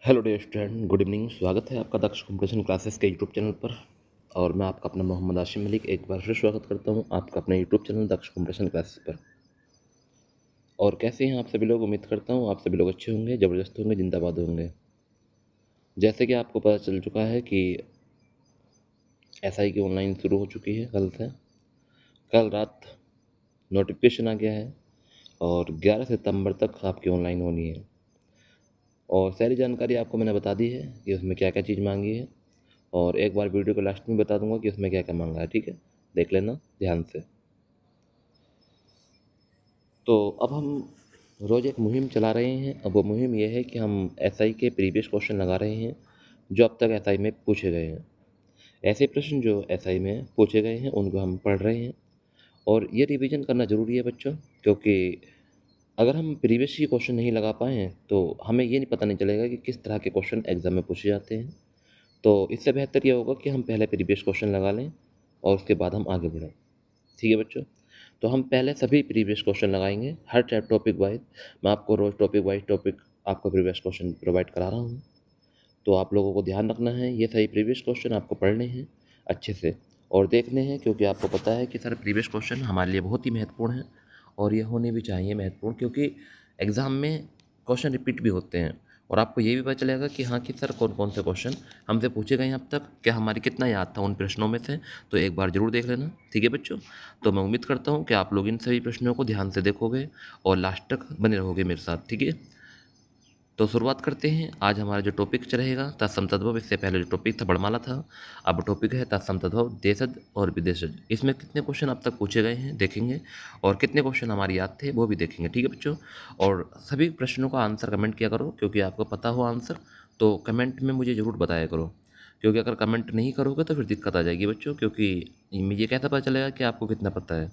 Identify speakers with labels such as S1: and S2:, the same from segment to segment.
S1: Hello dear student, good evening. स्वागत है आपका दक्ष कंप्यूटेशन क्लासेस के यूट्यूब चैनल पर। और मैं आपका अपना मोहम्मद आशिम मलिक एक बार फिर स्वागत करता हूं आपका अपने यूट्यूब चैनल दक्ष कंप्यूटेशन क्लासेस पर। और कैसे हैं आप सभी लोग? उम्मीद करता हूं आप सभी लोग अच्छे होंगे, ज़बरदस्त होंगे, जिंदाबाद होंगे। जैसे कि आपको पता चल चुका है कि SI की ऑनलाइन शुरू हो चुकी है कल से। कल रात नोटिफिकेशन आ गया है और 11 सितंबर तक आपकी ऑनलाइन होनी है। और सारी जानकारी आपको मैंने बता दी है कि उसमें क्या क्या चीज़ मांगी है, और एक बार वीडियो के लास्ट में बता दूंगा कि उसमें क्या क्या मांगा है। ठीक है, देख लेना ध्यान से। तो अब हम रोज़ एक मुहिम चला रहे हैं। अब वो मुहिम ये है कि हम SI के प्रीवियस क्वेश्चन लगा रहे हैं जो अब तक SI में पूछे गए हैं। ऐसे प्रश्न जो SI में पूछे गए हैं उनको हम पढ़ रहे हैं, और ये रिवीजन करना ज़रूरी है बच्चों, क्योंकि अगर हम प्रीवियस ही क्वेश्चन नहीं लगा पाए हैं तो हमें ये नहीं पता नहीं चलेगा कि किस तरह के क्वेश्चन एग्ज़ाम में पूछे जाते हैं। तो इससे बेहतर ये होगा कि हम पहले प्रीवियस क्वेश्चन लगा लें और उसके बाद हम आगे बढ़ें। ठीक है बच्चों, तो हम पहले सभी प्रीवियस क्वेश्चन लगाएंगे हर टॉपिक वाइज। मैं आपको रोज़ टॉपिक वाइज टॉपिक आपको प्रीवियस क्वेश्चन प्रोवाइड करा रहा हूँ। तो आप लोगों को ध्यान रखना है, ये सही प्रीवियस क्वेश्चन आपको पढ़ने हैं अच्छे से और देखने हैं, क्योंकि आपको पता है कि सर प्रीवियस क्वेश्चन हमारे लिए बहुत ही महत्वपूर्ण है और ये होने भी चाहिए महत्वपूर्ण, क्योंकि एग्ज़ाम में क्वेश्चन रिपीट भी होते हैं और आपको ये भी पता चलेगा कि हाँ कि सर कौन कौन से क्वेश्चन हमसे पूछे गए हैं अब तक, क्या हमारी कितना याद था उन प्रश्नों में से। तो एक बार ज़रूर देख लेना। ठीक है बच्चों, तो मैं उम्मीद करता हूँ कि आप लोग इन सभी प्रश्नों को ध्यान से देखोगे और लास्ट तक बने रहोगे मेरे साथ। ठीक है, तो शुरुआत करते हैं। आज हमारा जो टॉपिक रहेगा तत्सम तद्भव। इससे पहले जो टॉपिक था वर्णमाला था, अब टॉपिक है तत्सम तद्भव देशज और विदेशज। इसमें कितने क्वेश्चन अब तक पूछे गए हैं देखेंगे, और कितने क्वेश्चन हमारी याद थे वो भी देखेंगे। ठीक है बच्चों, और सभी प्रश्नों का आंसर कमेंट किया करो, क्योंकि आपको पता हो आंसर तो कमेंट में मुझे ज़रूर बताया करो, क्योंकि अगर कमेंट नहीं करोगे तो फिर दिक्कत आ जाएगी बच्चों, क्योंकि मुझे कैसे पता चलेगा कि आपको कितना पता है।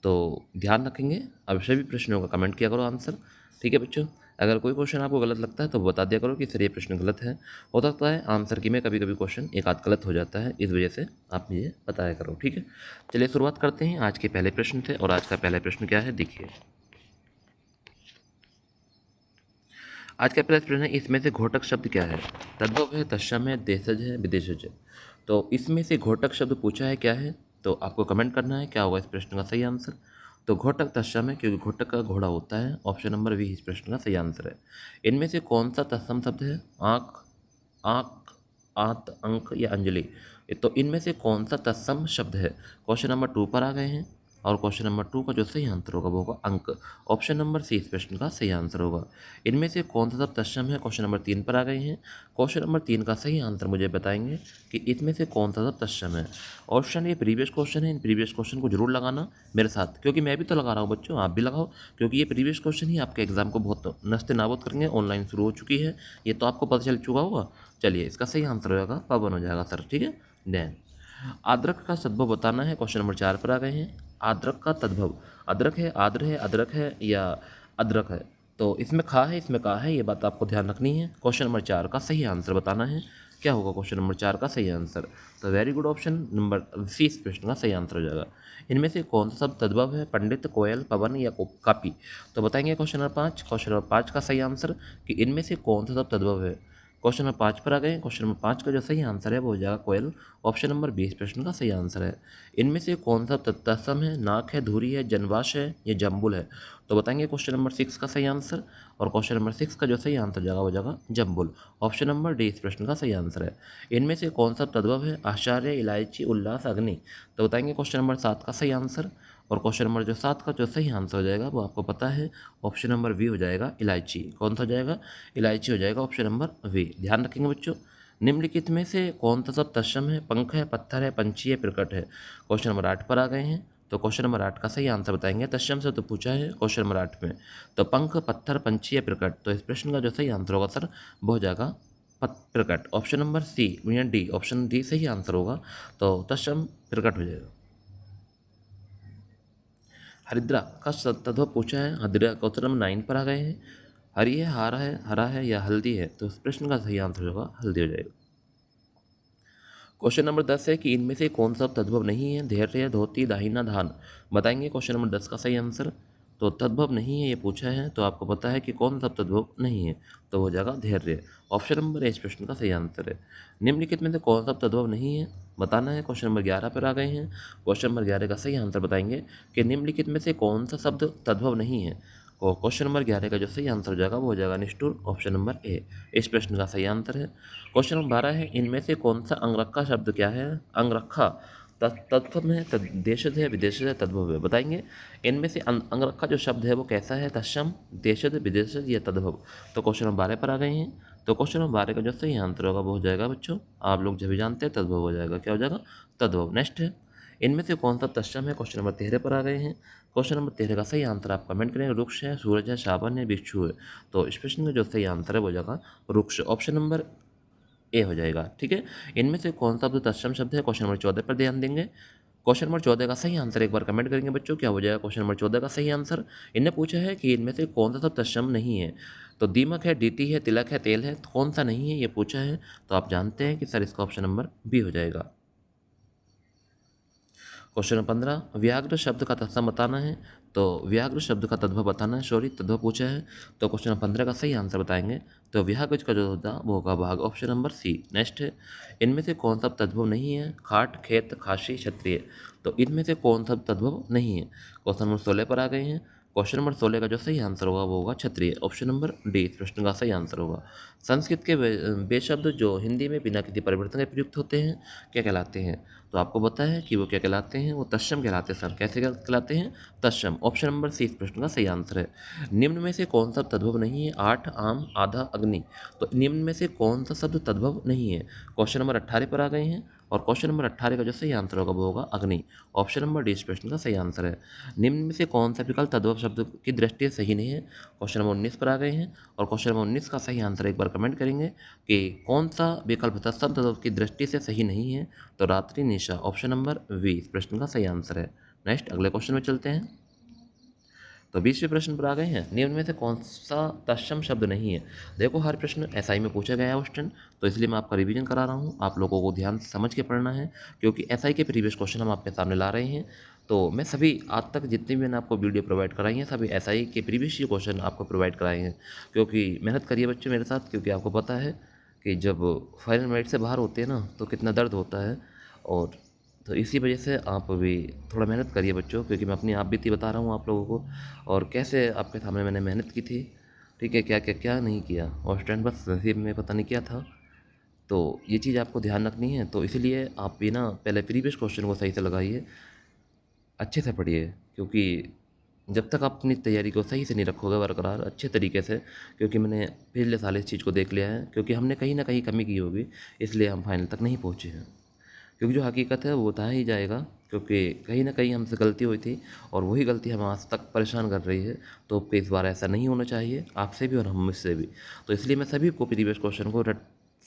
S1: तो ध्यान रखेंगे, अब सभी प्रश्नों का कमेंट किया करो आंसर। ठीक है बच्चों, अगर कोई क्वेश्चन आपको गलत लगता है तो बता दिया करो कि सर ये प्रश्न गलत है। हो सकता है आंसर की में कभी कभी क्वेश्चन एक आध गलत हो जाता है, इस वजह से आप मुझे बताया करो। ठीक है, चलिए शुरुआत करते हैं आज के पहले प्रश्न से। और आज का पहला प्रश्न क्या है, देखिए। आज का पहला प्रश्न है, इसमें से घोटक शब्द क्या है? तद्भव है, तत्सम है, देशज है, विदेशज है। तो इसमें से घोटक शब्द पूछा है क्या है, तो आपको कमेंट करना है क्या होगा इस प्रश्न का सही आंसर। तो घोटक तत्सम है, क्योंकि घोटक का घोड़ा होता है। ऑप्शन नंबर बी इस प्रश्न का सही आंसर है। इनमें से कौन सा तत्सम शब्द है? आँख, आँख, आंत, अंक या अंजलि। तो इनमें से कौन सा तत्सम शब्द है? क्वेश्चन नंबर 2 पर आ गए हैं, और क्वेश्चन नंबर 2 का जो सही आंसर होगा वो होगा अंक। ऑप्शन नंबर सी इस प्रश्न का सही आंसर होगा। इनमें से कौन सा शब्द तत्सम है? क्वेश्चन नंबर 3 पर आ गए हैं। क्वेश्चन नंबर 3 का सही आंसर मुझे बताएंगे कि इसमें से कौन सा शब्द तत्सम है। ऑप्शन ये प्रीवियस क्वेश्चन है, इन प्रीवियस क्वेश्चन को जरूर लगाना मेरे साथ, क्योंकि मैं भी तो लगा रहा हूँ बच्चों, आप भी लगाओ, क्योंकि ये प्रीवियस क्वेश्चन ही आपके एग्जाम को बहुत नस्ते नाबूद करेंगे। ऑनलाइन शुरू हो चुकी है, ये तो आपको पता चल चुका होगा। चलिए, इसका सही आंसर होगा पवन हो जाएगा सर। ठीक है, देन अदरक का तद्भव बताना है। क्वेश्चन नंबर 4 पर आ गए हैं। अदरक का तद्भव, अदरक है, आद्र है, अदरक है या अदरक है। तो इसमें खा है, इसमें का है, ये बात आपको ध्यान रखनी है। क्वेश्चन नंबर 4 का सही आंसर बताना है, क्या होगा क्वेश्चन नंबर 4 का सही आंसर। तो very good, option number C इस प्रश्न का सही आंसर हो जाएगा। इनमें से कौन सा शब्द तद्भव है? पंडित, कोयल, पवन या कापी। तो बताएंगे क्वेश्चन नंबर 5। क्वेश्चन नंबर 5 का सही आंसर कि इनमें से कौन सा शब्द तद्भव है। क्वेश्चन नंबर 5 पर आ गए। क्वेश्चन नंबर 5 का जो सही आंसर है वो हो जाएगा कोयल। ऑप्शन नंबर 20 प्रश्न का सही आंसर है। इनमें से कौन सा तत्सम है? नाक है, धुरी है, जनवाश है या जम्बुल है। तो बताएंगे क्वेश्चन नंबर 6 का सही आंसर, और क्वेश्चन नंबर 6 का जो सही आंसर जाएगा वो जाएगा जम्बुल। ऑप्शन नंबर डी इस प्रश्न का सही आंसर है। इनमें से कौन सा तद्भव है? आचार्य, इलायची, उल्लास, अग्नि। तो बताएंगे क्वेश्चन नंबर 7 का सही आंसर, और क्वेश्चन नंबर जो 7 का जो सही आंसर हो जाएगा वो आपको पता है, ऑप्शन नंबर वी हो जाएगा, इलायची। कौन सा हो जाएगा? इलायची हो जाएगा, ऑप्शन नंबर वी। ध्यान रखेंगे बच्चों, निम्नलिखित में से कौन सा सब तत्सम है? पंख है, पत्थर है, पंछी है, प्रकट है। क्वेश्चन नंबर 8 पर आ गए हैं। तो क्वेश्चन नंबर 8 का सही आंसर बताएंगे। तत्सम से तो पूछा है क्वेश्चन नंबर 8 में, तो पंख, पत्थर, पंछी या प्रकट। तो इस प्रश्न का जो सही आंसर होगा सर वो हो जाएगा प्रकट। ऑप्शन नंबर सी या डी, ऑप्शन डी सही आंसर होगा। तो तत्सम प्रकट हो जाएगा। हरिद्रा का तत्व पूछा है। हरिद्रा क्वेश्चन नंबर 9 पर आ गए हैं। हरी है, हरा है या हल्दी है। तो इस प्रश्न का सही आंसर होगा हल्दी हो जाएगा। क्वेश्चन नंबर 10 है कि इनमें से कौन सा तद्भव नहीं है? धैर्य, धोती, दाहिना, धान। बताएंगे क्वेश्चन नंबर 10 का सही आंसर। तो तद्भव नहीं है ये पूछा है, तो आपको पता है कि कौन सा तद्भव नहीं है, तो हो जाएगा धैर्य। ऑप्शन नंबर ए इस प्रश्न का सही आंसर है। निम्नलिखित में से कौन सा तद्भव नहीं है बताना है। क्वेश्चन नंबर 11 पर आ गए हैं। क्वेश्चन नंबर 11 का सही आंसर बताएंगे कि निम्नलिखित में से कौन सा शब्द तद्भव नहीं है। और क्वेश्चन नंबर 11 का जो सही आंसर हो जाएगा वो हो जाएगा निष्ठुर। ऑप्शन नंबर ए इस प्रश्न का सही आंसर है। क्वेश्चन नंबर 12 है, इनमें से कौन सा अंगरखा शब्द क्या है। अंगरखा तत्सम है, देशज है, विदेशज है, तद्भव है, बताएंगे। इनमें से अंगरखा जो शब्द है वो कैसा है, तत्सम, देशज, विदेशज या तद्भव। तो क्वेश्चन नंबर 12 पर आ गए हैं। तो क्वेश्चन नंबर 12 का जो सही आंसर होगा वो हो जाएगा बच्चों, आप लोग जो भी जानते हैं, तद्भव हो जाएगा। क्या हो जाएगा, तद्भव। नेक्स्ट है, इनमें से कौन सा तत्सम है। क्वेश्चन नंबर 13 पर आ गए हैं। क्वेश्चन नंबर 13 का सही आंसर आप कमेंट करें। वृक्ष है, सूरज है, शावन है, भिक्षु है। तो इस प्रश्न का जो सही आंसर है वो हो जाएगा वृक्ष। ऑप्शन नंबर ए हो जाएगा। ठीक है, इनमें से कौन सा तत्सम शब्द है। क्वेश्चन नंबर 14 पर ध्यान देंगे। क्वेश्चन नंबर 14 का सही आंसर एक बार कमेंट करेंगे बच्चों, क्या हो जाएगा क्वेश्चन नंबर 14 का सही आंसर। इनने पूछा है कि इनमें से कौन सा सब तत्सम नहीं है। तो दीमक है, डीटी है, तिलक है, तेल है, तो कौन सा नहीं है ये पूछा है। तो आप जानते हैं कि सर इसका ऑप्शन नंबर बी हो जाएगा। क्वेश्चन नंबर 15, व्याघ्र शब्द का तत्सम बताना है। तो व्याघ्र शब्द का तद्भव बताना है, सॉरी तद्भव पूछा है। तो क्वेश्चन नंबर 15 का सही आंसर बताएंगे। तो व्याघ्र का जो होता वो होगा भाग। ऑप्शन नंबर सी। नेक्स्ट है, इनमें से कौन सा तद्भव नहीं है। खाट, खेत, खासी, क्षत्रिय। तो इनमें से कौन सा तद्भव नहीं है। क्वेश्चन नंबर 16 पर आ गए हैं। क्वेश्चन नंबर 16 का जो सही आंसर होगा वो होगा क्षत्रिय। ऑप्शन नंबर डी इस प्रश्न का सही आंसर होगा। संस्कृत के वे शब्द जो हिंदी में बिना किसी परिवर्तन के प्रयुक्त होते हैं क्या कहलाते हैं। तो आपको पता है कि वो क्या कहलाते हैं, वो तत्सम कहलाते हैं। सर कैसे कहलाते हैं, तत्सम। ऑप्शन नंबर सी इस प्रश्न का सही आंसर है। निम्न में से कौन सा तद्भव नहीं है। आठ, आम, आधा, अग्नि। तो निम्न में से कौन सा शब्द तद्भव नहीं है। क्वेश्चन नंबर 18 पर आ गए हैं। और क्वेश्चन नंबर 18 का जो सही आंसर होगा वो होगा अग्नि। ऑप्शन नंबर डी इस प्रश्न का सही आंसर है। निम्न में से कौन सा विकल्प तद्भव शब्द की दृष्टि से सही नहीं है। क्वेश्चन नंबर 19 पर आ गए हैं। और क्वेश्चन नंबर 19 का सही आंसर एक बार कमेंट करेंगे कि कौन सा विकल्प तत्सम तद्भव की दृष्टि से सही नहीं है। तो रात्रि, निशा। ऑप्शन नंबर वी इस प्रश्न का सही आंसर है। नेक्स्ट अगले क्वेश्चन में चलते हैं। तो 20वें प्रश्न पर आ गए हैं। निम्न में से कौन सा तत्सम शब्द नहीं है। देखो हर प्रश्न एसआई में पूछा गया है क्वेश्चन, तो इसलिए मैं आपका रिवीजन करा रहा हूँ। आप लोगों को ध्यान से समझ के पढ़ना है, क्योंकि एसआई के प्रीवियस क्वेश्चन हम आपके सामने ला रहे हैं। तो मैं सभी आज तक जितनी भी मैंने आपको वीडियो प्रोवाइड कराई हैं, सभी एसआई के प्रीवियस ही क्वेश्चन आपको प्रोवाइड कराए हैं। क्योंकि मेहनत करिए बच्चे मेरे साथ, क्योंकि आपको पता है कि जब फाइनल मेरिट से बाहर होते हैं ना तो कितना दर्द होता है। और तो इसी वजह से आप भी थोड़ा मेहनत करिए बच्चों, क्योंकि मैं अपनी आप बीती बता रहा हूँ आप लोगों को, और कैसे आपके सामने मैंने मेहनत की थी। ठीक है, क्या क्या क्या नहीं किया, और स्टैंड बस नसीब में पता नहीं क्या था। तो ये चीज़ आपको ध्यान रखनी है। तो इसीलिए आप भी ना पहले प्रीवियस क्वेश्चन को सही से लगाइए, अच्छे से पढ़िए। क्योंकि जब तक आप अपनी तैयारी को सही से नहीं रखोगे बरकरार अच्छे तरीके से, क्योंकि मैंने पिछले साल इस चीज़ को देख लिया है, क्योंकि हमने कहीं ना कहीं कमी की होगी, इसलिए हम फाइनल तक नहीं पहुँचे हैं। क्योंकि जो हकीकत है वो बताया ही जाएगा, क्योंकि कहीं ना कहीं हमसे गलती हुई थी और वही गलती हमें आज तक परेशान कर रही है। तो इस बार ऐसा नहीं होना चाहिए आपसे भी और हम मुझसे भी। तो इसलिए मैं सभी को प्रीवियस क्वेश्चन को रट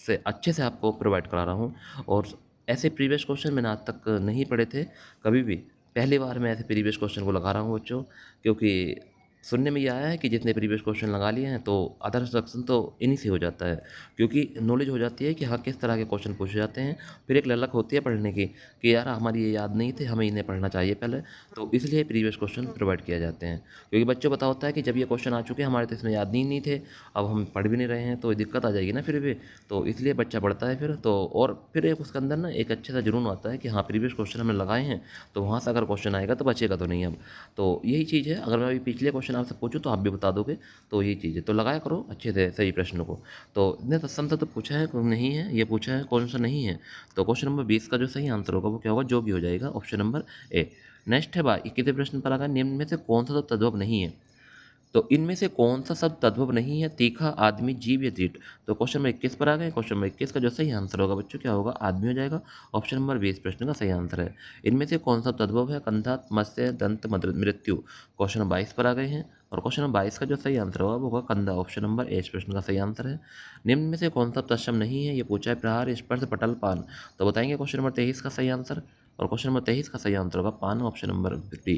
S1: से अच्छे से आपको प्रोवाइड करा रहा हूँ। और ऐसे प्रीवियस क्वेश्चन मैंने आज तक नहीं पढ़े थे कभी भी, पहली बार मैं ऐसे प्रीवियस क्वेश्चन को लगा रहा हूँ बच्चों। क्योंकि सुनने में ये आया है कि जितने प्रीवियस क्वेश्चन लगा लिए हैं तो अदर सेक्शन तो इन्हीं से हो जाता है, क्योंकि नॉलेज हो जाती है कि हाँ किस तरह के क्वेश्चन पूछे जाते हैं। फिर एक ललक होती है पढ़ने की कि यार हमारी ये याद नहीं थे, हमें इन्हें पढ़ना चाहिए पहले। तो इसलिए प्रीवियस क्वेश्चन प्रोवाइड किए जाते हैं, क्योंकि बच्चों पता होता है कि जब ये क्वेश्चन आ चुके हैं हमारे तो इसमें याद नहीं थे, अब हम पढ़ भी नहीं रहे हैं तो दिक्कत आ जाएगी ना फिर भी। तो इसलिए बच्चा पढ़ता है फिर तो, और फिर एक उसके अंदर ना एक अच्छे सा जुनून आता है कि हाँ प्रीवियस क्वेश्चन हमने लगाए हैं, तो वहाँ से अगर क्वेश्चन आएगा तो बचेगा तो नहीं अब। तो यही चीज़ है, अगर मैं अभी पिछले क्वेश्चन आपसे पूछूँ तो आप भी बता दोगे। तो यही चीज़ है, तो लगाया करो अच्छे से सही प्रश्नों को। तो इतने तत्सम तो पूछा है कौन नहीं है, ये पूछा है कौन सा नहीं है। तो क्वेश्चन नंबर 20 का जो सही आंसर होगा वो क्या होगा, जोगी हो जाएगा। Option number A. नेक्स्ट है 21वें प्रश्न पर, अगर निम्न में से कौन सा तो तद्भव नहीं है। तो इनमें से कौन सा शब्द तद्भव नहीं है। तीखा, आदमी, जीव या जीट। तो क्वेश्चन नंबर 21 पर आ गए। क्वेश्चन नंबर 21 का जो सही आंसर होगा बच्चों क्या होगा, आदमी हो जाएगा। ऑप्शन नंबर 20 प्रश्न का सही आंसर है। इनमें से कौन सा तद्भव है, कंधा, मत्स्य, दंत, मृत्यु। क्वेश्चन नंबर 22 पर आ गए हैं। और क्वेश्चन नंबर 22 का जो सही आंसर होगा वो होगा कंधा। ऑप्शन नंबर ए इस प्रश्न का सही आंसर है। निम्न में से कौन सा तत्सम नहीं है, ये पूछा है प्रहार, स्पर्श, पटल, पान। तो बताएंगे क्वेश्चन नंबर 23 का सही आंसर। और क्वेश्चन नंबर 23 का सही आंसर होगा पान, ऑप्शन नंबर डी।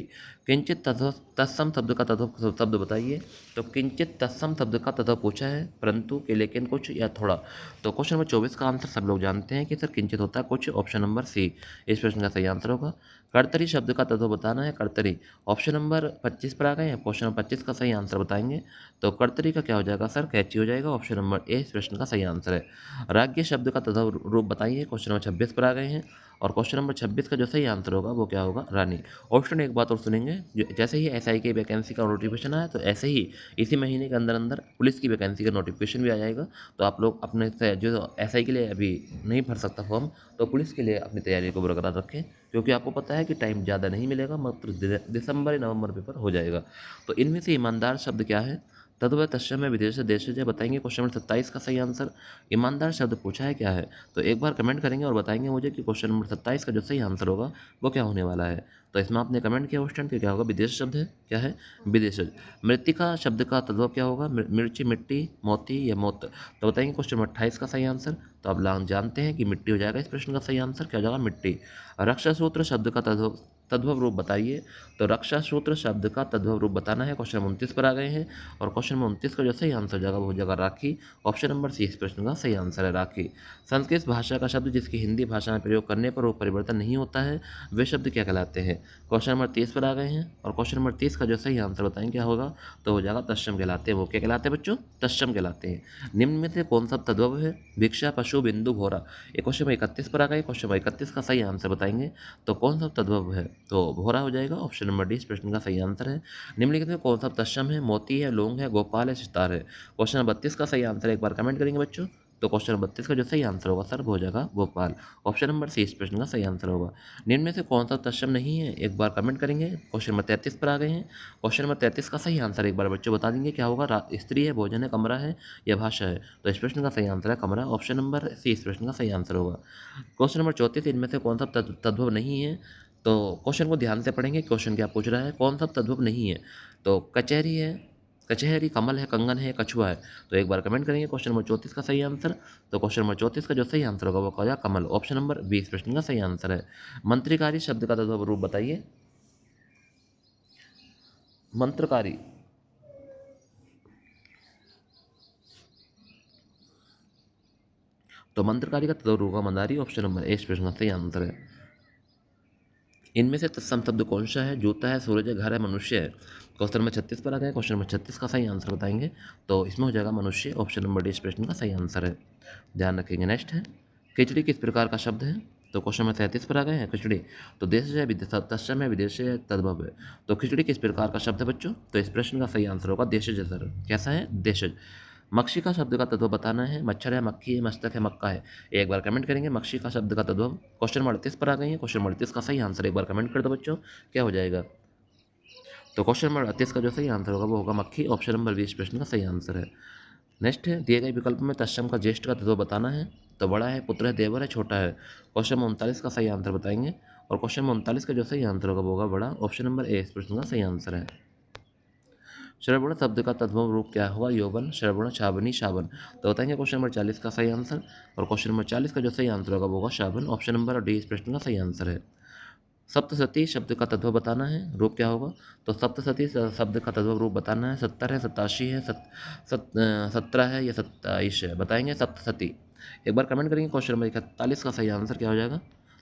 S1: किंचित तत्सम शब्द का तत्व शब्द बताइए। तो किंचित तत्सम शब्द का तत्व पूछा है, परंतु के लेकिन कुछ या थोड़ा। तो क्वेश्चन नंबर 24 का आंसर सब लोग जानते हैं कि सर किंचित होता है कुछ, ऑप्शन नंबर सी इस प्रश्न का सही आंसर होगा। कर्तरी शब्द का तत्व बताना है, कर्तरी, ऑप्शन नंबर 25 पर आ गए हैं, क्वेश्चन नंबर 25 का सही आंसर बताएंगे। तो कर्तरी का क्या हो जाएगा सर, कैची हो जाएगा, ऑप्शन नंबर ए इस प्रश्न का सही आंसर है। राज्य शब्द का तत्व रूप बताइए, क्वेश्चन नंबर 26 पर आ गए हैं, और क्वेश्चन नंबर 26 का जो सही आंसर होगा वो क्या होगा, रानी। ऑप्शन एक बात और सुनेंगे, जैसे ही एसआई की वैकेंसी का नोटिफिकेशन आया तो ऐसे ही इसी महीने के अंदर अंदर पुलिस की वैकेंसी का नोटिफिकेशन भी आ जाएगा। तो आप लोग अपने से जो एसआई के लिए अभी नहीं भर सकता फॉर्म, तो पुलिस के लिए अपनी तैयारी को बरकरार रखें, क्योंकि आपको पता है कि टाइम ज़्यादा नहीं मिलेगा, मात्र दिसंबर या नवंबर पेपर हो जाएगा। तो इनमें से ईमानदार शब्द क्या है, तद्वय तत्सम विदेश देशज बताएंगे, क्वेश्चन नंबर 27 का सही आंसर। ईमानदार शब्द पूछा है क्या है, तो एक बार कमेंट करेंगे और बताएंगे मुझे कि क्वेश्चन नंबर 27 का जो सही आंसर होगा वो क्या होने वाला है। तो इसमें आपने कमेंट किया क्वेश्चन कि क्या होगा, विदेश शब्द है, क्या है, विदेशज। मृतिका शब्द का तद्भव क्या होगा, मिर्ची, मिट्टी, मोती या मोत। तो बताएंगे क्वेश्चन नंबर 28 का सही आंसर। तो आप लोग जानते हैं कि मिट्टी हो जाएगा इस प्रश्न का सही आंसर, क्या हो जाएगा, मिट्टी। रक्षा सूत्र शब्द का तद्भव रूप बताइए। तो रक्षा सूत्र शब्द का तद्भव रूप बताना है, क्वेश्चन 29 पर आ गए हैं, और क्वेश्चन नंबर 29 का जो सही आंसर हो जाएगा वो हो जाएगा राखी, ऑप्शन नंबर सी इस प्रश्न का सही आंसर है, राखी। संस्कृत भाषा का शब्द जिसकी हिंदी भाषा में प्रयोग करने पर वो परिवर्तन नहीं होता है, वे शब्द क्या कहलाते हैं। क्वेश्चन नंबर 30 पर आ गए हैं, और क्वेश्चन नंबर 30 का जो सही आंसर बताएंगे क्या होगा, तो हो जाएगा तत्सम कहलाते हैं। वो क्या कहलाते हैं बच्चों, तत्सम कहलाते हैं। निम्न में से कौन सा तद्भव है, भिक्षा, पशु, बिंदु, भोरा। ये क्वेश्चन नंबर 31 पर आ गए, क्वेश्चन नंबर 31 का सही आंसर बताएंगे। तो कौन सा तद्भव है, तो भोरा हो जाएगा, ऑप्शन नंबर डी इस प्रश्न का सही आंसर है। निम्नलिखित में कौन सा तत्सम है, मोती है, लौंग है, गोपाल है, सितार है। क्वेश्चन नंबर 32 का सही आंसर एक बार कमेंट करेंगे बच्चों। तो क्वेश्चन नंबर 32 का जो सही आंसर होगा सर वो हो जाएगा गोपाल, ऑप्शन नंबर सी इस प्रश्न का सही आंसर होगा। निम्न में से कौन सा तत्सम नहीं है, एक बार कमेंट करेंगे। क्वेश्चन नंबर 33 पर आ गए हैं, क्वेश्चन नंबर 33 का सही आंसर एक बार बच्चों बता देंगे क्या होगा, स्त्री है, भोजन है, कमरा है या भाषा है। तो इस प्रश्न का सही आंसर है कमरा, ऑप्शन नंबर सी इस प्रश्न का सही आंसर होगा। क्वेश्चन नंबर 34, इनमें से कौन सा तद्भव नहीं है। तो क्वेश्चन को ध्यान से पढ़ेंगे, क्वेश्चन क्या पूछ रहा है, कौन सा तद्भव नहीं है। तो कचहरी है, कचहरी, कमल है, कंगन है, कछुआ है। तो एक बार कमेंट करेंगे क्वेश्चन नंबर 34 का सही आंसर। तो क्वेश्चन नंबर 34 का जो सही आंसर होगा वो क्या, कमल, ऑप्शन नंबर 20 प्रश्न का सही आंसर है। मंत्रिकारी शब्द का तद्भव रूप बताइए। मंत्रकारी, तो मंत्रकारी का तद्भव होगा मंदारी, ऑप्शन नंबर ए इस प्रश्न का सही आंसर है। इनमें से तत्सम शब्द कौन सा है, जूता है, सूरज है, घर है, मनुष्य है। क्वेश्चन नंबर 36 पर आ गए, क्वेश्चन नंबर 36 का सही आंसर बताएंगे। तो इसमें हो जाएगा मनुष्य, ऑप्शन नंबर डी इस प्रश्न का सही आंसर है, ध्यान रखेंगे। नेक्स्ट है, खिचड़ी किस प्रकार का शब्द है। तो क्वेश्चन नंबर 37 पर आ गए हैं, खिचड़ी, तो देश है, तत्सम है, विदेश है, तद्भव है। तो खिचड़ी किस प्रकार का शब्द है बच्चों, तो इस प्रश्न का सही आंसर होगा देशज सर, कैसा है, देशज। मक्षिका शब्द का तत्व बताना है, मच्छर है, मक्खी है, मस्तक है, मक्का है। एक बार कमेंट करेंगे मक्षिका शब्द का तत्व। क्वेश्चन नंबर 38 पर आ गई है, क्वेश्चन नंबर 38 का सही आंसर एक बार कमेंट कर दो बच्चों, क्या हो जाएगा। तो क्वेश्चन नंबर 38 का जो सही आंसर होगा वो होगा मक्खी, ऑप्शन नंबर 20 प्रश्न का सही आंसर है। नेक्स्ट है, दिए गए विकल्प में तत्सम का ज्येष्ठ का तत्व बताना है। तो बड़ा है, पुत्र है, देवर है, छोटा है। क्वेश्चन नंबर 39 का सही आंसर बताएंगे, और क्वेश्चन नंबर 39 का जो सही आंसर होगा वो होगा बड़ा, ऑप्शन नंबर ए इस प्रश्न का सही आंसर है। श्रवण शब्द का तद्भव रूप क्या होगा, यौवन, श्रवण, छावनी, शावन। तो बताएंगे क्वेश्चन नंबर 40 का सही आंसर, और क्वेश्चन नंबर 40 का जो सही आंसर होगा वो होगा शावन, ऑप्शन नंबर डी इस प्रश्न का सही आंसर है। सप्तसती शब्द का तद्भव बताना है, रूप क्या होगा। तो सप्तसती शब्द का तद्भव रूप बताना है, 70 है, 87 है, 17 है या 27 है। बताएंगे सप्तसती, एक बार कमेंट करेंगे। क्वेश्चन नंबर 41 का सही आंसर क्या हो जाएगा।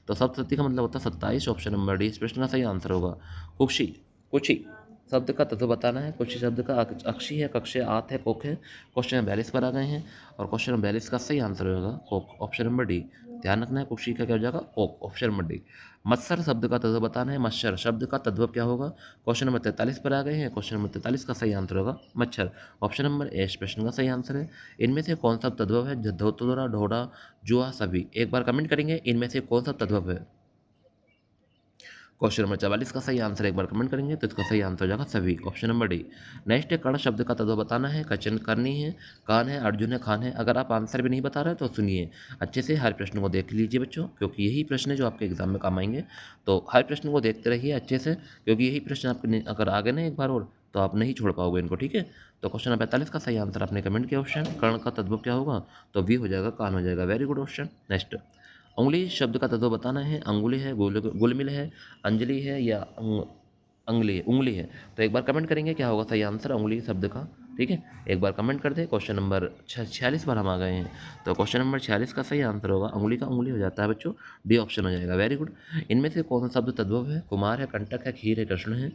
S1: तो सप्तसती का मतलब होता है 27, ऑप्शन नंबर डी इस प्रश्न का सही आंसर होगा। कुक्षी, कुची शब्द का तत्व बताना है, कुक्षी शब्द का अक्षी है, कक्षे, आत है, कोक है। क्वेश्चन नंबर 42 पर आ गए हैं, और क्वेश्चन नंबर 42 का सही आंसर होगा कोक, ऑप्शन नंबर डी, ध्यान रखना है, कुक्षी का क्या हो जाएगा, कोक, ऑप्शन नंबर डी। मत्सर शब्द का तत्व बताना है, मच्छर शब्द का तत्व क्या होगा। क्वेश्चन नंबर 43 पर आ गए हैं, क्वेश्चन नंबर 43 का सही आंसर होगा मच्छर, ऑप्शन नंबर ए इस प्रश्न का सही आंसर है। इनमें से कौन सा तत्व है, धोतरा, ढोड़ा, जुआ, सभी। एक बार कमेंट करेंगे इनमें से कौन सा तत्व है। क्वेश्चन नंबर 44 का सही आंसर एक बार कमेंट करेंगे तो इसका सही आंसर हो जाएगा सभी, ऑप्शन नंबर डी। नेक्स्ट है, कर्ण शब्द का तत्व बताना है, कचन करनी है, कान है, अर्जुन है, खान है। अगर आप आंसर भी नहीं बता रहे तो सुनिए अच्छे से, हर प्रश्न को देख लीजिए बच्चों, क्योंकि यही प्रश्न है जो आपके एग्जाम में काम आएंगे। तो हर प्रश्न को देखते रहिए अच्छे से, क्योंकि यही प्रश्न आपके अगर आ गए ना एक बार और तो आप नहीं छोड़ पाओगे इनको, ठीक है। तो क्वेश्चन नंबर 45 का सही आंसर आपने कमेंट किया, ऑप्शन कर्ण का तत्व क्या होगा, तो वी हो जाएगा, कान हो जाएगा। Very good option. नेक्स्ट, उंगली शब्द का तत्व बताना है। अंगुली है, गुलमिल है, अंजलि है या उंगली है। तो एक बार कमेंट करेंगे क्या होगा सही आंसर उंगली शब्द का। ठीक है, एक बार कमेंट कर दे। क्वेश्चन नंबर 46 पर हम आ गए हैं। तो क्वेश्चन नंबर 46 का सही आंसर होगा उंगली का उंगली हो जाता है बच्चों, डी ऑप्शन हो जाएगा। Very good. इनमें से कौन सा शब्द तद्भव है? कुमार है, कंटक है, खीर है, कृष्ण है।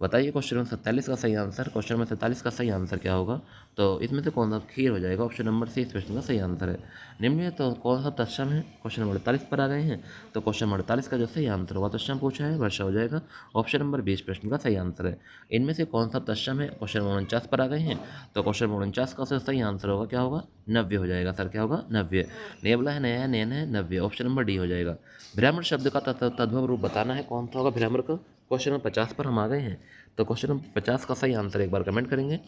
S1: बताइए क्वेश्चन नंबर 47 का सही आंसर। क्वेश्चन नंबर 47 का सही आंसर क्या होगा? तो इसमें से कौन सा खीर हो जाएगा? ऑप्शन नंबर सी इस प्रश्न का सही आंसर है। निम्न में तो कौन सा तत्सम है? क्वेश्चन नंबर 48 पर आ गए हैं। तो क्वेश्चन नंबर 48 का जो सही आंसर होगा, तत्सम पूछा है, वर्षा हो जाएगा। ऑप्शन नंबर 20 प्रश्न का सही आंसर है। इनमें से कौन सा तत्सम है? क्वेश्चन नंबर 49 पर आ गए हैं। तो क्वेश्चन नंबर 49 का सही आंसर होगा क्या होगा? नव्य हो जाएगा सर। क्या होगा? नव्य। नेबला है, नया है, नयन है, नव्य। ऑप्शन नंबर डी हो जाएगा। ब्राह्मण शब्द का तद्भव रूप बताना है। कौन सा होगा ब्राह्मण का? क्वेश्चन नंबर 50 पर हम आ गए हैं। तो क्वेश्चन नंबर 50 का सही आंसर एक बार कमेंट करेंगे।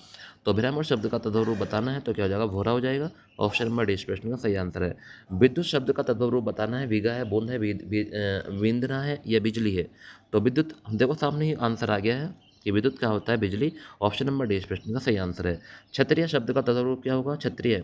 S1: तो ब्राह्मण शब्द का तद्भव रूप बताना है तो क्या हो जाएगा? भोरा हो जाएगा। ऑप्शन नंबर डी इस प्रश्न का सही आंसर है। विद्युत शब्द का तद्भव रूप बताना है। बीघा है, बूंद है, विंदना है या बिजली है। तो विद्युत देखो सामने ही आंसर आ गया है कि विद्युत क्या होता है? बिजली। ऑप्शन नंबर डी इस प्रश्न का सही आंसर है। क्षत्रिय शब्द का तद्भव रूप क्या होगा? क्षत्रिय।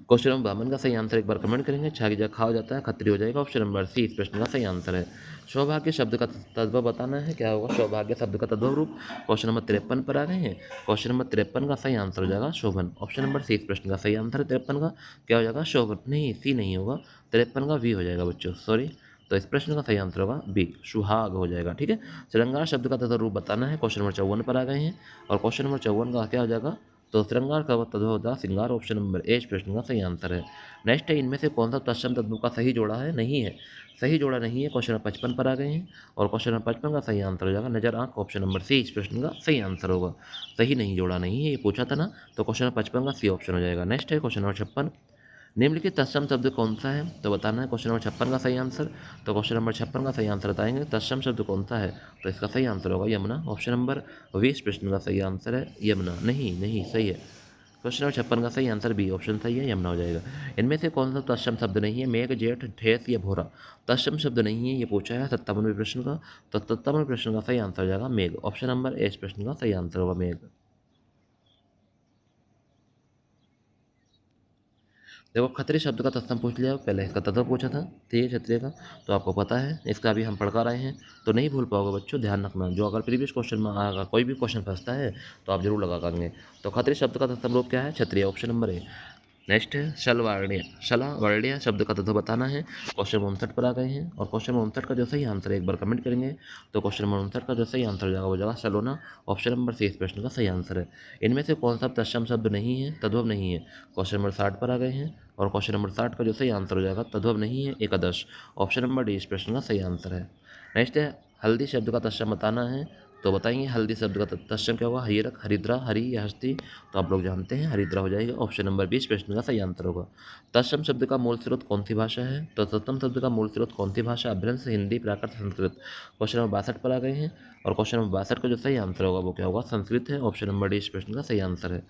S1: क्वेश्चन नंबर 52 का सही आंसर एक बार कमेंट करेंगे। छा खा हो जाता है, खत्री हो जाएगा। ऑप्शन नंबर सी इस प्रश्न का सही आंसर है। सौभाग्य शब्द का तद्भव बताना है। क्या होगा सौभाग्य शब्द का तद्भव रूप? क्वेश्चन नंबर 53 पर आ गए हैं। क्वेश्चन नंबर 53 का सही आंसर हो जाएगा शोभन। ऑप्शन नंबर सी इस प्रश्न का सही आंसर है। 53 का क्या हो जाएगा? शोभन। नहीं, सी नहीं होगा, 53 का वी हो जाएगा बच्चों, सॉरी। तो इस प्रश्न का सही आंसर होगा बी, सुहाग हो जाएगा। ठीक है, श्रृंगार शब्द का तद्भव रूप बताना है। क्वेश्चन नंबर 54 पर आ गए हैं। और क्वेश्चन नंबर 54 का क्या हो जाएगा? तो श्रृंगार का तद्भव होता श्रृंगार। ऑप्शन नंबर ए इस प्रश्न का सही आंसर है। नेक्स्ट है, इनमें से कौन सा तत्सम तत्व का सही जोड़ा है? नहीं है, सही जोड़ा नहीं है। क्वेश्चन नंबर 55 पर आ गए हैं। और क्वेश्चन नंबर 55 का सही आंसर हो जाएगा नजर आंख। ऑप्शन नंबर सी इस प्रश्न का सही आंसर होगा। सही नहीं जोड़ा नहीं है, ये पूछा था ना। तो क्वेश्चन नंबर 55 का सी ऑप्शन हो जाएगा। नेक्स्ट है क्वेश्चन नंबर 56। निम्नलिखित तत्सम शब्द कौन सा है? तो बताना है। क्वेश्चन नंबर 56 का सही आंसर। तो क्वेश्चन नंबर 56 का सही आंसर बताएंगे तत्सम शब्द कौन सा है? तो इसका सही आंसर होगा यमुना। ऑप्शन नंबर 20 प्रश्न का सही आंसर है यमुना। नहीं नहीं, सही है। क्वेश्चन नंबर 56 का सही आंसर बी ऑप्शन सही है, यमुना हो जाएगा। इनमें से कौन सा तत्सम शब्द नहीं है? मेघ, जेठ, ठेस या भोरा। तत्सम शब्द नहीं है, ये पूछा है 57वें प्रश्न का। तो 57वें प्रश्न का सही आंसर हो जाएगा मेघ। ऑप्शन नंबर ए इस प्रश्न का सही आंसर होगा मेघ। देखो खत्री शब्द का तत्सम पूछ लिया, पहले इसका तत्व पूछा था, ठीक है, क्षत्रिय का। तो आपको पता है, इसका भी हम पढ़ कर आए हैं, तो नहीं भूल पाओगे बच्चों, ध्यान रखना। जो अगर प्रीवियस क्वेश्चन में आएगा, कोई भी क्वेश्चन फंसता है तो आप जरूर लगा करेंगे। तो खत्री शब्द का तत्सम रूप क्या है? क्षत्रिय। Option number A. नेक्स्ट है शलवार्ण्य। शलावर्ण्य शब्द का तत्व बताना है। क्वेश्चन 59 पर आ गए हैं। और क्वेश्चन 59 का जो सही आंसर है एक बार कमेंट करेंगे। तो क्वेश्चन 59 का जो सही आंसर हो जाएगा वो जाएगा सलोना। ऑप्शन नंबर सी इस प्रश्न का सही आंसर है। इनमें से कौन सा तत्सम शब्द नहीं है, तद्भव नहीं है? क्वेश्चन नंबर 60 पर आ गए हैं। और क्वेश्चन नंबर 60 का जो सही आंसर हो जाएगा तद्भव नहीं है, एकादश। ऑप्शन नंबर डी इस प्रश्न का सही आंसर है। नेक्स्ट है हल्दी शब्द का तत्सम बताना है। तो बताएंगे हल्दी शब्द का तत्सम क्या होगा? हरियरक, हरिद्रा, हरि या हस्ती। तो आप लोग जानते हैं हरिद्रा हो जाएगा। ऑप्शन नंबर 20 प्रश्न का सही आंसर होगा। तत्सम शब्द का मूल स्रोत कौन सी भाषा है? तो तत्सम शब्द का मूल स्रोत कौन सी भाषा? अभ्रंश, हिंदी, प्राकृत, संस्कृत। क्वेश्चन नंबर 62 पर आ गए हैं। और क्वेश्चन नंबर 62 का जो सही आंसर होगा वो क्या होगा? संस्कृत है। ऑप्शन नंबर डी इस प्रश्न का सही आंसर है।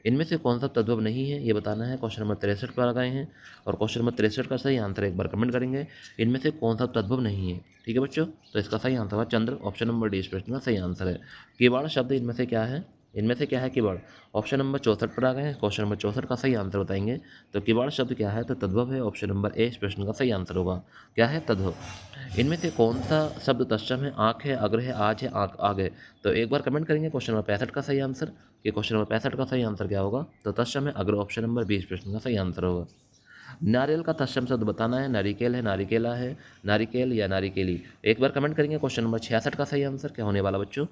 S1: इनमें से कौन सा तद्भव नहीं है, ये बताना है। क्वेश्चन नंबर 63 पर आ गए हैं। और क्वेश्चन नंबर 63 का सही आंसर एक बार कमेंट करेंगे। इनमें से कौन सा तद्भव नहीं है? ठीक है बच्चों, तो इसका सही आंसर होगा चंद्र। ऑप्शन नंबर डी इस प्रश्न का सही आंसर है। किवाड़ शब्द इनमें से क्या है? इनमें से क्या है किवाड़? ऑप्शन नंबर 64 पर आ गए हैं। क्वेश्चन नंबर 64 का सही आंसर बताएंगे। तो किवाड़ शब्द क्या है? तो तद्भव है। ऑप्शन नंबर ए इस प्रश्न का सही आंसर होगा। क्या है? तद्भव। इनमें से कौन सा शब्द तत्सम है? आँख है, अग्र है, आज है, आँख, आग है। तो एक बार कमेंट करेंगे क्वेश्चन नंबर 65 का सही आंसर, कि क्वेश्चन नंबर 65 का सही आंसर क्या होगा? तो तत्सम है अग्र। ऑप्शन नंबर 20 प्रश्न का सही आंसर होगा। नारियल का तत्सम शब्द बताना है। नारिकेल है, नारिकेला है, नारिकेल या नारिकेली। एक बार कमेंट करेंगे क्वेश्चन नंबर 66 का सही आंसर क्या होने वाला बच्चों?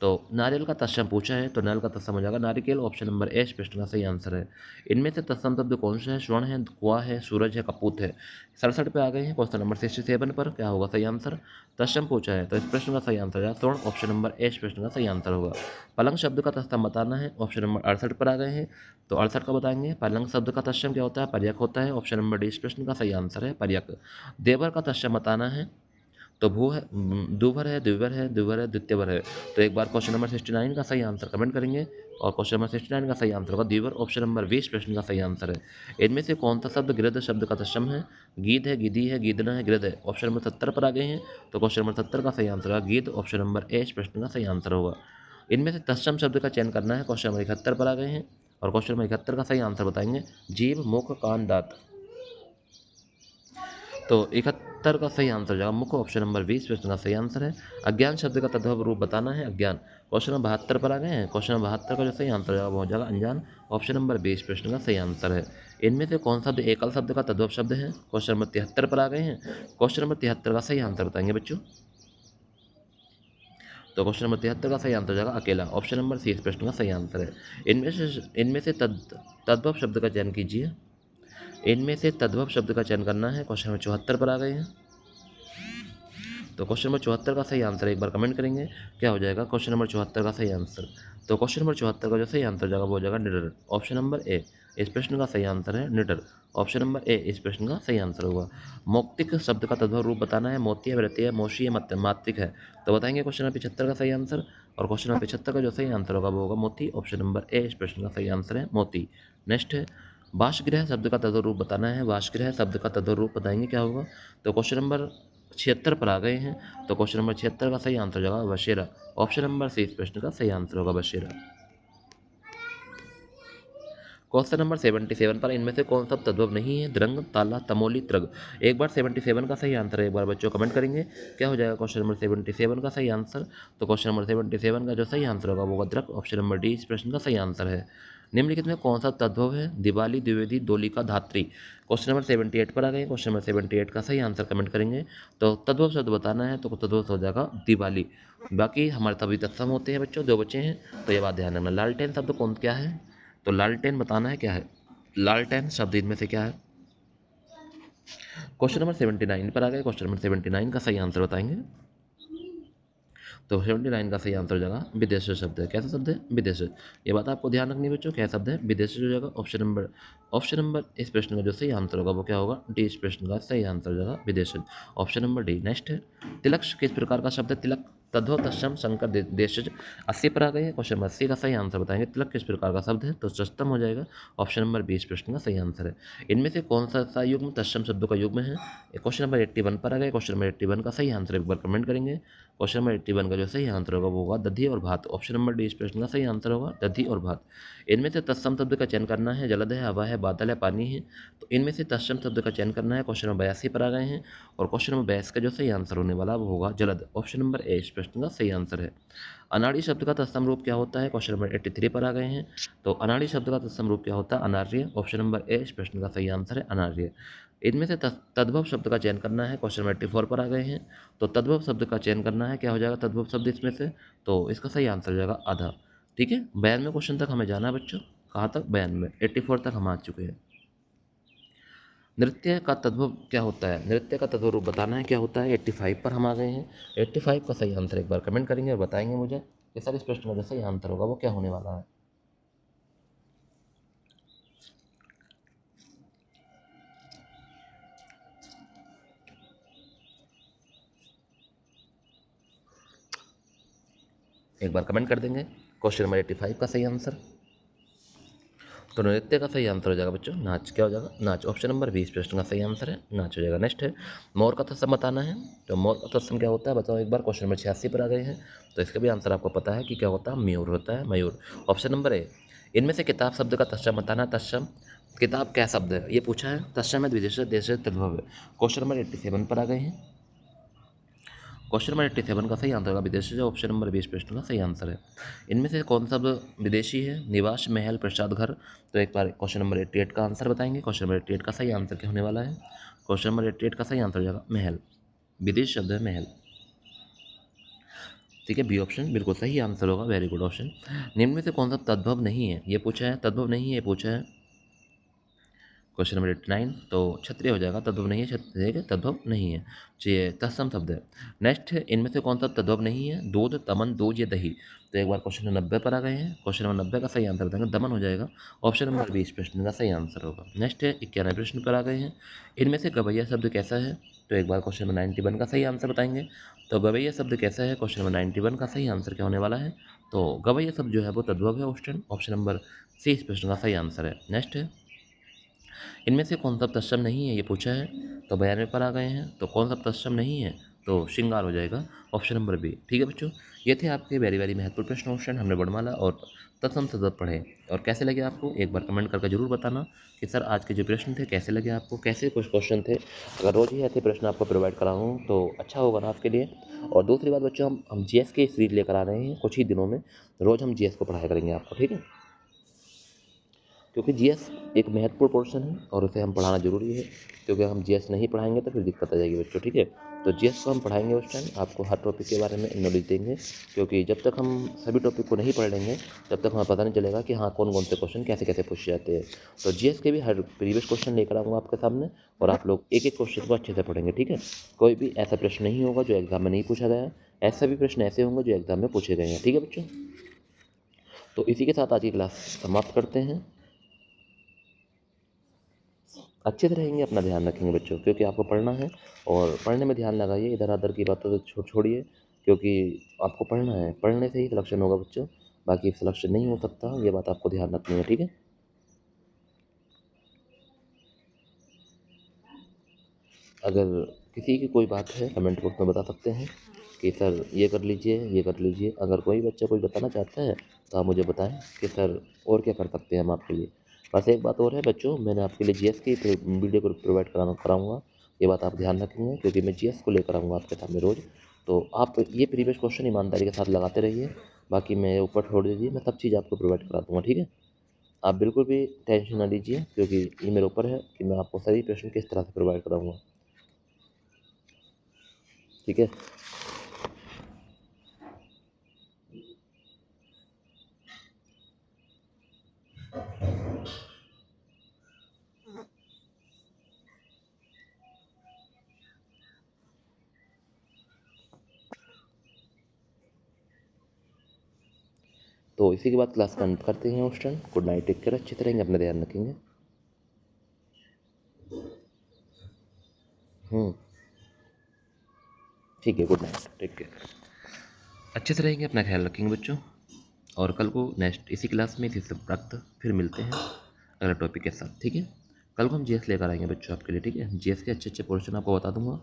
S1: तो नारियल का तत्सम पूछा है, तो नल का तत्सम हो जाएगा नारिकेल। ऑप्शन नंबर ए इस प्रश्न का सही आंसर है। इनमें से तत्सम शब्द कौन सा है? स्वर्ण है, कुआ है, सूरज है, कपूत है। 67 पे आ गए हैं। क्वेश्चन नंबर 67 पर क्या होगा सही आंसर? तत्सम पूछा है, तो इस प्रश्न का सही आंसर है स्वर्ण। ऑप्शन नंबर ए इस प्रश्न का सही आंसर होगा। पलंग शब्द का तत्सम बताना है। ऑप्शन नंबर 68 पर आ गए हैं। तो 68 का बताएंगे। पलंग शब्द का तत्सम क्या होता है? पर्यक होता है। ऑप्शन नंबर डी इस प्रश्न का सही आंसर है पर्यक। देवर का तत्सम बताना है। तो भू है, दुभर है, द्विवर है, द्विवर है, द्वितीयवर है। तो एक बार क्वेश्चन नंबर 69 का सही आंसर कमेंट करेंगे। और क्वेश्चन नंबर 69 का सही आंसर होगा द्विवर। ऑप्शन नंबर 20 प्रश्न का सही आंसर है। इनमें से कौन सा शब्द गृध शब्द का तत्सम है? गीध है, गिधी है, गीदना है, गृध है। ऑप्शन नंबर 70 पर आ गए हैं। तो क्वेश्चन नंबर 70 का सही आंसर होगा गीध। ऑप्शन नंबर ए इस प्रश्न का सही आंसर होगा। इनमें से तत्सम शब्द का चयन करना है। क्वेश्चन नंबर 71 पर आ गए हैं। और क्वेश्चन नंबर 71 का सही आंसर बताएंगे जीभ, मुख, कान, दांत। तो 71 का सही आंसर हो जाएगा मुख, ऑप्शन नंबर 20 प्रश्न का सही आंसर है। अज्ञान शब्द का तद्भव रूप बताना है, अज्ञान। क्वेश्चन नंबर 72 पर आ गए हैं। क्वेश्चन नंबर 72 का जो सही आंसर हो जाएगा वो हो जाएगा अनजान, ऑप्शन नंबर 20 प्रश्न का सही आंसर है। इनमें से कौन सा शब्द एकल शब्द का तद्भव शब्द है? क्वेश्चन नंबर 73 पर आ गए हैं। क्वेश्चन नंबर 73 का सही आंसर बताएंगे बच्चों। तो क्वेश्चन नंबर 73 का सही आंसर हो जाएगा अकेला, ऑप्शन नंबर 30 इस प्रश्न का सही आंसर है। इनमें से तद्भव शब्द का चयन कीजिए। इनमें से तद्भव शब्द का चयन करना है। क्वेश्चन नंबर 74 पर आ गए हैं। तो क्वेश्चन नंबर 74 का सही आंसर एक बार कमेंट करेंगे, क्या हो जाएगा क्वेश्चन नंबर 74 का सही आंसर? तो क्वेश्चन नंबर 74 का जो सही आंसर जाएगा वो हो जाएगा निडर, ऑप्शन नंबर ए इस प्रश्न का सही आंसर है निडर, ऑप्शन नंबर ए इस प्रश्न का सही आंसर होगा। मौक्तिक शब्द का तद्भव रूप बताना है, मोती है, वृत्ति है, मोशी है, मात्रिक है। तो बताएंगे क्वेश्चन नंबर 75 का सही आंसर, और क्वेश्चन नंबर 75 का जो सही आंसर होगा वो होगा मोती, ऑप्शन नंबर ए इस प्रश्न का सही आंसर है मोती। नेक्स्ट है वाष्पगृह शब्द का तद्भव रूप बताना है, वाष्पगृह शब्द का तद्भव रूप बताएंगे क्या होगा? तो क्वेश्चन नंबर 76 पर आ गए हैं। तो क्वेश्चन नंबर 76 का सही आंसर होगा बशेरा, ऑप्शन नंबर सी इस प्रश्न का सही आंसर होगा बशेरा। क्वेश्चन नंबर 77 पर इनमें से कौन सा तद्भव नहीं है? द्रंग, ताला, तमोली, त्रग। एक बार 77 का सही आंसर एक बार बच्चों कमेंट करेंगे, क्या हो जाएगा क्वेश्चन नंबर 77 का सही आंसर? तो क्वेश्चन नंबर 77 का जो सही आंसर होगा वो होगा द्रग, ऑप्शन नंबर डी इस प्रश्न का सही आंसर है। निम्नलिखित में कौन सा तद्भव है? दिवाली, द्विवेदी, दोलिका, धात्री। क्वेश्चन नंबर 78 पर आ गए। क्वेश्चन नंबर 78 का सही आंसर कमेंट करेंगे। तो तद्भव शब्द बताना है, तो तद्भव हो जाएगा दिवाली। बाकी हमारे तभी तत्सम होते हैं बच्चों, 2 बच्चे हैं, तो ये बात ध्यान रखना। लालटेन शब्द कौन क्या है? तो लालटेन बताना है क्या है, लालटेन शब्द इनमें से क्या है? क्वेश्चन नंबर 79 पर आ गए। क्वेश्चन नंबर 79 का सही आंसर बताएंगे। तो 79 का सही आंसर हो जाएगा विदेश शब्द है। कैसा शब्द है? विदेश। ये बात आपको ध्यान रखनी है बच्चों, क्या शब्द है? विदेश हो जाएगा, ऑप्शन नंबर इस प्रश्न का जो सही आंसर होगा वो क्या होगा? डी इस प्रश्न का सही आंसर हो जाएगा विदेश, ऑप्शन नंबर डी। नेक्स्ट है तिलक किस प्रकार का शब्द है? तिलक तद्भव तत्सम संकर देशज। 80 पर आ गए हैं। क्वेश्चन नंबर 80 का सही आंसर बताएंगे, तिलक किस प्रकार का शब्द है? तो सस्तम हो जाएगा, ऑप्शन नंबर 20 प्रश्न का सही आंसर है। इनमें से कौन सा युग्म तत्सम शब्दों का युग्म है? क्वेश्चन नंबर 81 पर आ गए। क्वेश्चन नंबर 81 का सही आंसर एक बार कमेंट करेंगे। क्वेश्चन नंबर 81 का जो सही आंसर होगा वो होगा दधी और भात, ऑप्शन नंबर डी इस प्रश्न का सही आंसर होगा दधी और भात। इनमें से तत्सम शब्द का चयन करना है, जलद है, हवा है, बादल है, पानी है। तो इनमें से तत्सम शब्द का चयन करना है। क्वेश्चन नंबर 82 पर आ गए हैं, और क्वेश्चन नंबर 82 का जो सही आंसर होने वाला वो होगा जलद, ऑप्शन नंबर ए इस प्रश्न का सही आंसर है। अनाड़ी शब्द का तत्सम रूप क्या होता है? क्वेश्चन नंबर 83 पर आ गए हैं। तो अनाड़ी शब्द का तत्सम रूप क्या होता है? अनार्य, ऑप्शन नंबर ए इस प्रश्न का सही आंसर है अनार्य। इनमें से तद्भव शब्द का चयन करना है। क्वेश्चन नंबर 84 पर आ गए हैं। तो तद्भव शब्द का चयन करना है, क्या हो जाएगा तद्भव शब्द इसमें से? तो इसका सही आंसर हो जाएगा आधा। ठीक है, 92 क्वेश्चन तक हमें जाना है बच्चों। कहाँ तक? 92, 84 तक हम आ चुके हैं। नृत्य का तद्भव क्या होता है? नृत्य का तद्भव रूप बताना है, क्या होता है? 85 पर हम आ गए हैं। 85 का सही आंसर एक बार कमेंट करेंगे और बताएंगे मुझे कि सर इस प्रश्न का जो सही आंसर होगा वो क्या होने वाला है। एक बार कमेंट कर देंगे क्वेश्चन नंबर 85 का सही आंसर। तो नृत्य का सही आंसर हो जाएगा बच्चों नाच। क्या हो जाएगा? नाच, ऑप्शन नंबर 20 प्रश्न का सही आंसर है नाच हो जाएगा। नेक्स्ट है मोर का तत्सम बताना है। तो मोर का तत्सम क्या होता है बताओ एक बार। क्वेश्चन नंबर 86 पर आ गए हैं। तो इसका भी आंसर आपको पता है कि क्या होता है? मयूर होता है, मयूर, ऑप्शन नंबर ए। इनमें से किताब शब्द का तत्सम बताना है। तत्सम किताब क्या शब्द है ये पूछा है। तत्सम है, विदेश, देश, तद्भव है। क्वेश्चन नंबर 87 पर आ गए हैं। क्वेश्चन नंबर 87 का सही आंसर होगा विदेशी, जो ऑप्शन नंबर 20 प्रश्न का सही आंसर है। इनमें से कौन सा विदेशी है? निवास, महल, प्रसाद, घर। तो एक बार क्वेश्चन नंबर 88 का आंसर बताएंगे। क्वेश्चन नंबर 88 का सही आंसर क्या होने वाला है? क्वेश्चन नंबर 88 का सही आंसर हो जाएगा महल, विदेश शब्द है महल। ठीक है, बी ऑप्शन बिल्कुल सही आंसर होगा, वेरी गुड ऑप्शन। निम्न में से कौन सा तद्भव नहीं है ये पूछा है? तद्भव नहीं है ये पूछा है क्वेश्चन नंबर 89। तो क्षत्रिय हो जाएगा, तद्भव नहीं है, क्षत्रिय तद्भव नहीं है, ये तत्सम शब्द है। नेक्स्ट है इनमें से कौन सा तद्भव नहीं है? दूध, दमन, दूज या दही। तो एक बार क्वेश्चन नंबर 90 पर आ गए हैं। क्वेश्चन नंबर 90 का सही आंसर बताएंगे, दमन हो जाएगा, ऑप्शन नंबर 20 प्रश्न का सही आंसर होगा। नेक्स्ट है 91 प्रश्न पर आ गए हैं। इनमें से गवैया शब्द कैसा है? तो एक बार क्वेश्चन नंबर 91 का सही आंसर बताएंगे। तो गवैया शब्द कैसा है? क्वेश्चन नंबर 91 का सही आंसर क्या होने वाला है? तो गवैया शब्द जो है वो तद्भव है, ऑप्शन नंबर सी इस प्रश्न का सही आंसर है। नेक्स्ट है इनमें से कौन सा तत्सम नहीं है ये पूछा है। तो 92 पर आ गए हैं। तो कौन सा तत्सम नहीं है? तो श्रृंगार हो जाएगा, ऑप्शन नंबर बी। ठीक है बच्चों, ये थे आपके वेरी वेरी महत्वपूर्ण प्रश्न ऑप्शन हमने वर्णमाला और तत्सम सतत पढ़ें। और कैसे लगे आपको एक बार कमेंट करके ज़रूर बताना कि सर आज के जो प्रश्न थे कैसे लगे आपको, कैसे कुछ क्वेश्चन थे। अगर रोज़ ही ऐसे प्रश्न आपको प्रोवाइड कराऊँ तो अच्छा होगा ना आपके लिए। और दूसरी बात बच्चों, हम जीएस की सीरीज लेकर आ रहे हैं कुछ ही दिनों में। रोज़ हम जीएस को पढ़ाया करेंगे आपको, ठीक है, क्योंकि जीएस एक महत्वपूर्ण पोर्शन है और उसे हम पढ़ाना ज़रूरी है, क्योंकि हम जीएस नहीं पढ़ाएंगे तो फिर दिक्कत आ जाएगी बच्चों, ठीक है। तो जीएस को हम पढ़ाएंगे उस टाइम, आपको हर टॉपिक के बारे में नॉलेज देंगे, क्योंकि जब तक हम सभी टॉपिक को नहीं पढ़ लेंगे तब तक हमें पता नहीं चलेगा कि हाँ कौन कौन से क्वेश्चन कैसे कैसे पूछे जाते हैं। तो जीएस के भी हर प्रीवियस क्वेश्चन लेकर आऊँगा आपके सामने, और आप लोग एक एक क्वेश्चन को अच्छे से पढ़ेंगे, ठीक है। कोई भी ऐसा प्रश्न नहीं होगा जो एग्जाम में नहीं पूछा गया है, ऐसा भी प्रश्न ऐसे होंगे जो एग्जाम में पूछे गए हैं, ठीक है बच्चों। तो इसी के साथ आज की क्लास समाप्त करते हैं। अच्छे से रहेंगे, अपना ध्यान रखेंगे बच्चों, क्योंकि आपको पढ़ना है और पढ़ने में ध्यान लगाइए, इधर उधर की बातों तो छोड़िए, क्योंकि आपको पढ़ना है, पढ़ने से ही सिलेक्शन होगा बच्चों, बाकी सिलेक्शन नहीं हो सकता, ये बात आपको ध्यान रखनी है, ठीक है। अगर किसी की कोई बात है कमेंट बॉक्स में बता सकते हैं कि सर ये कर लीजिए, ये कर लीजिए। अगर कोई बच्चा कुछ बताना चाहता है तो आप मुझे बताएं कि सर और क्या कर सकते हैं हम आपके लिए। बस एक बात और है बच्चों, मैंने आपके लिए जीएस की वीडियो को प्रोवाइड कराऊंगा, ये बात आप ध्यान रखेंगे, क्योंकि मैं जीएस को लेकर आऊँगा आपके सामने रोज़। तो आप ये प्रीवियस क्वेश्चन ईमानदारी के साथ लगाते रहिए, बाकी मैं ऊपर छोड़ दीजिए, मैं सब चीज़ आपको प्रोवाइड करा दूँगा, ठीक है। आप बिल्कुल भी टेंशन ना लीजिए, क्योंकि ये मेरे ऊपर है कि मैं आपको सही प्रश्न किस तरह से प्रोवाइड कराऊँगा, ठीक है। तो इसी के बाद क्लास का अंत करते हैं उस time. Good night, take care, अच्छे से रहेंगे, अपना ध्यान रखेंगे। ठीक है, गुड नाइट, टेक केयर, अच्छे से रहेंगे, अपना ख्याल रखेंगे बच्चों। और कल को नेक्स्ट इसी क्लास में इसी वक्त फिर मिलते हैं अगले टॉपिक के साथ, ठीक है। कल को हम जीएस लेकर आएंगे बच्चों आपके लिए, ठीक है। जीएस के अच्छे अच्छे पोर्शन आपको बता दूंगा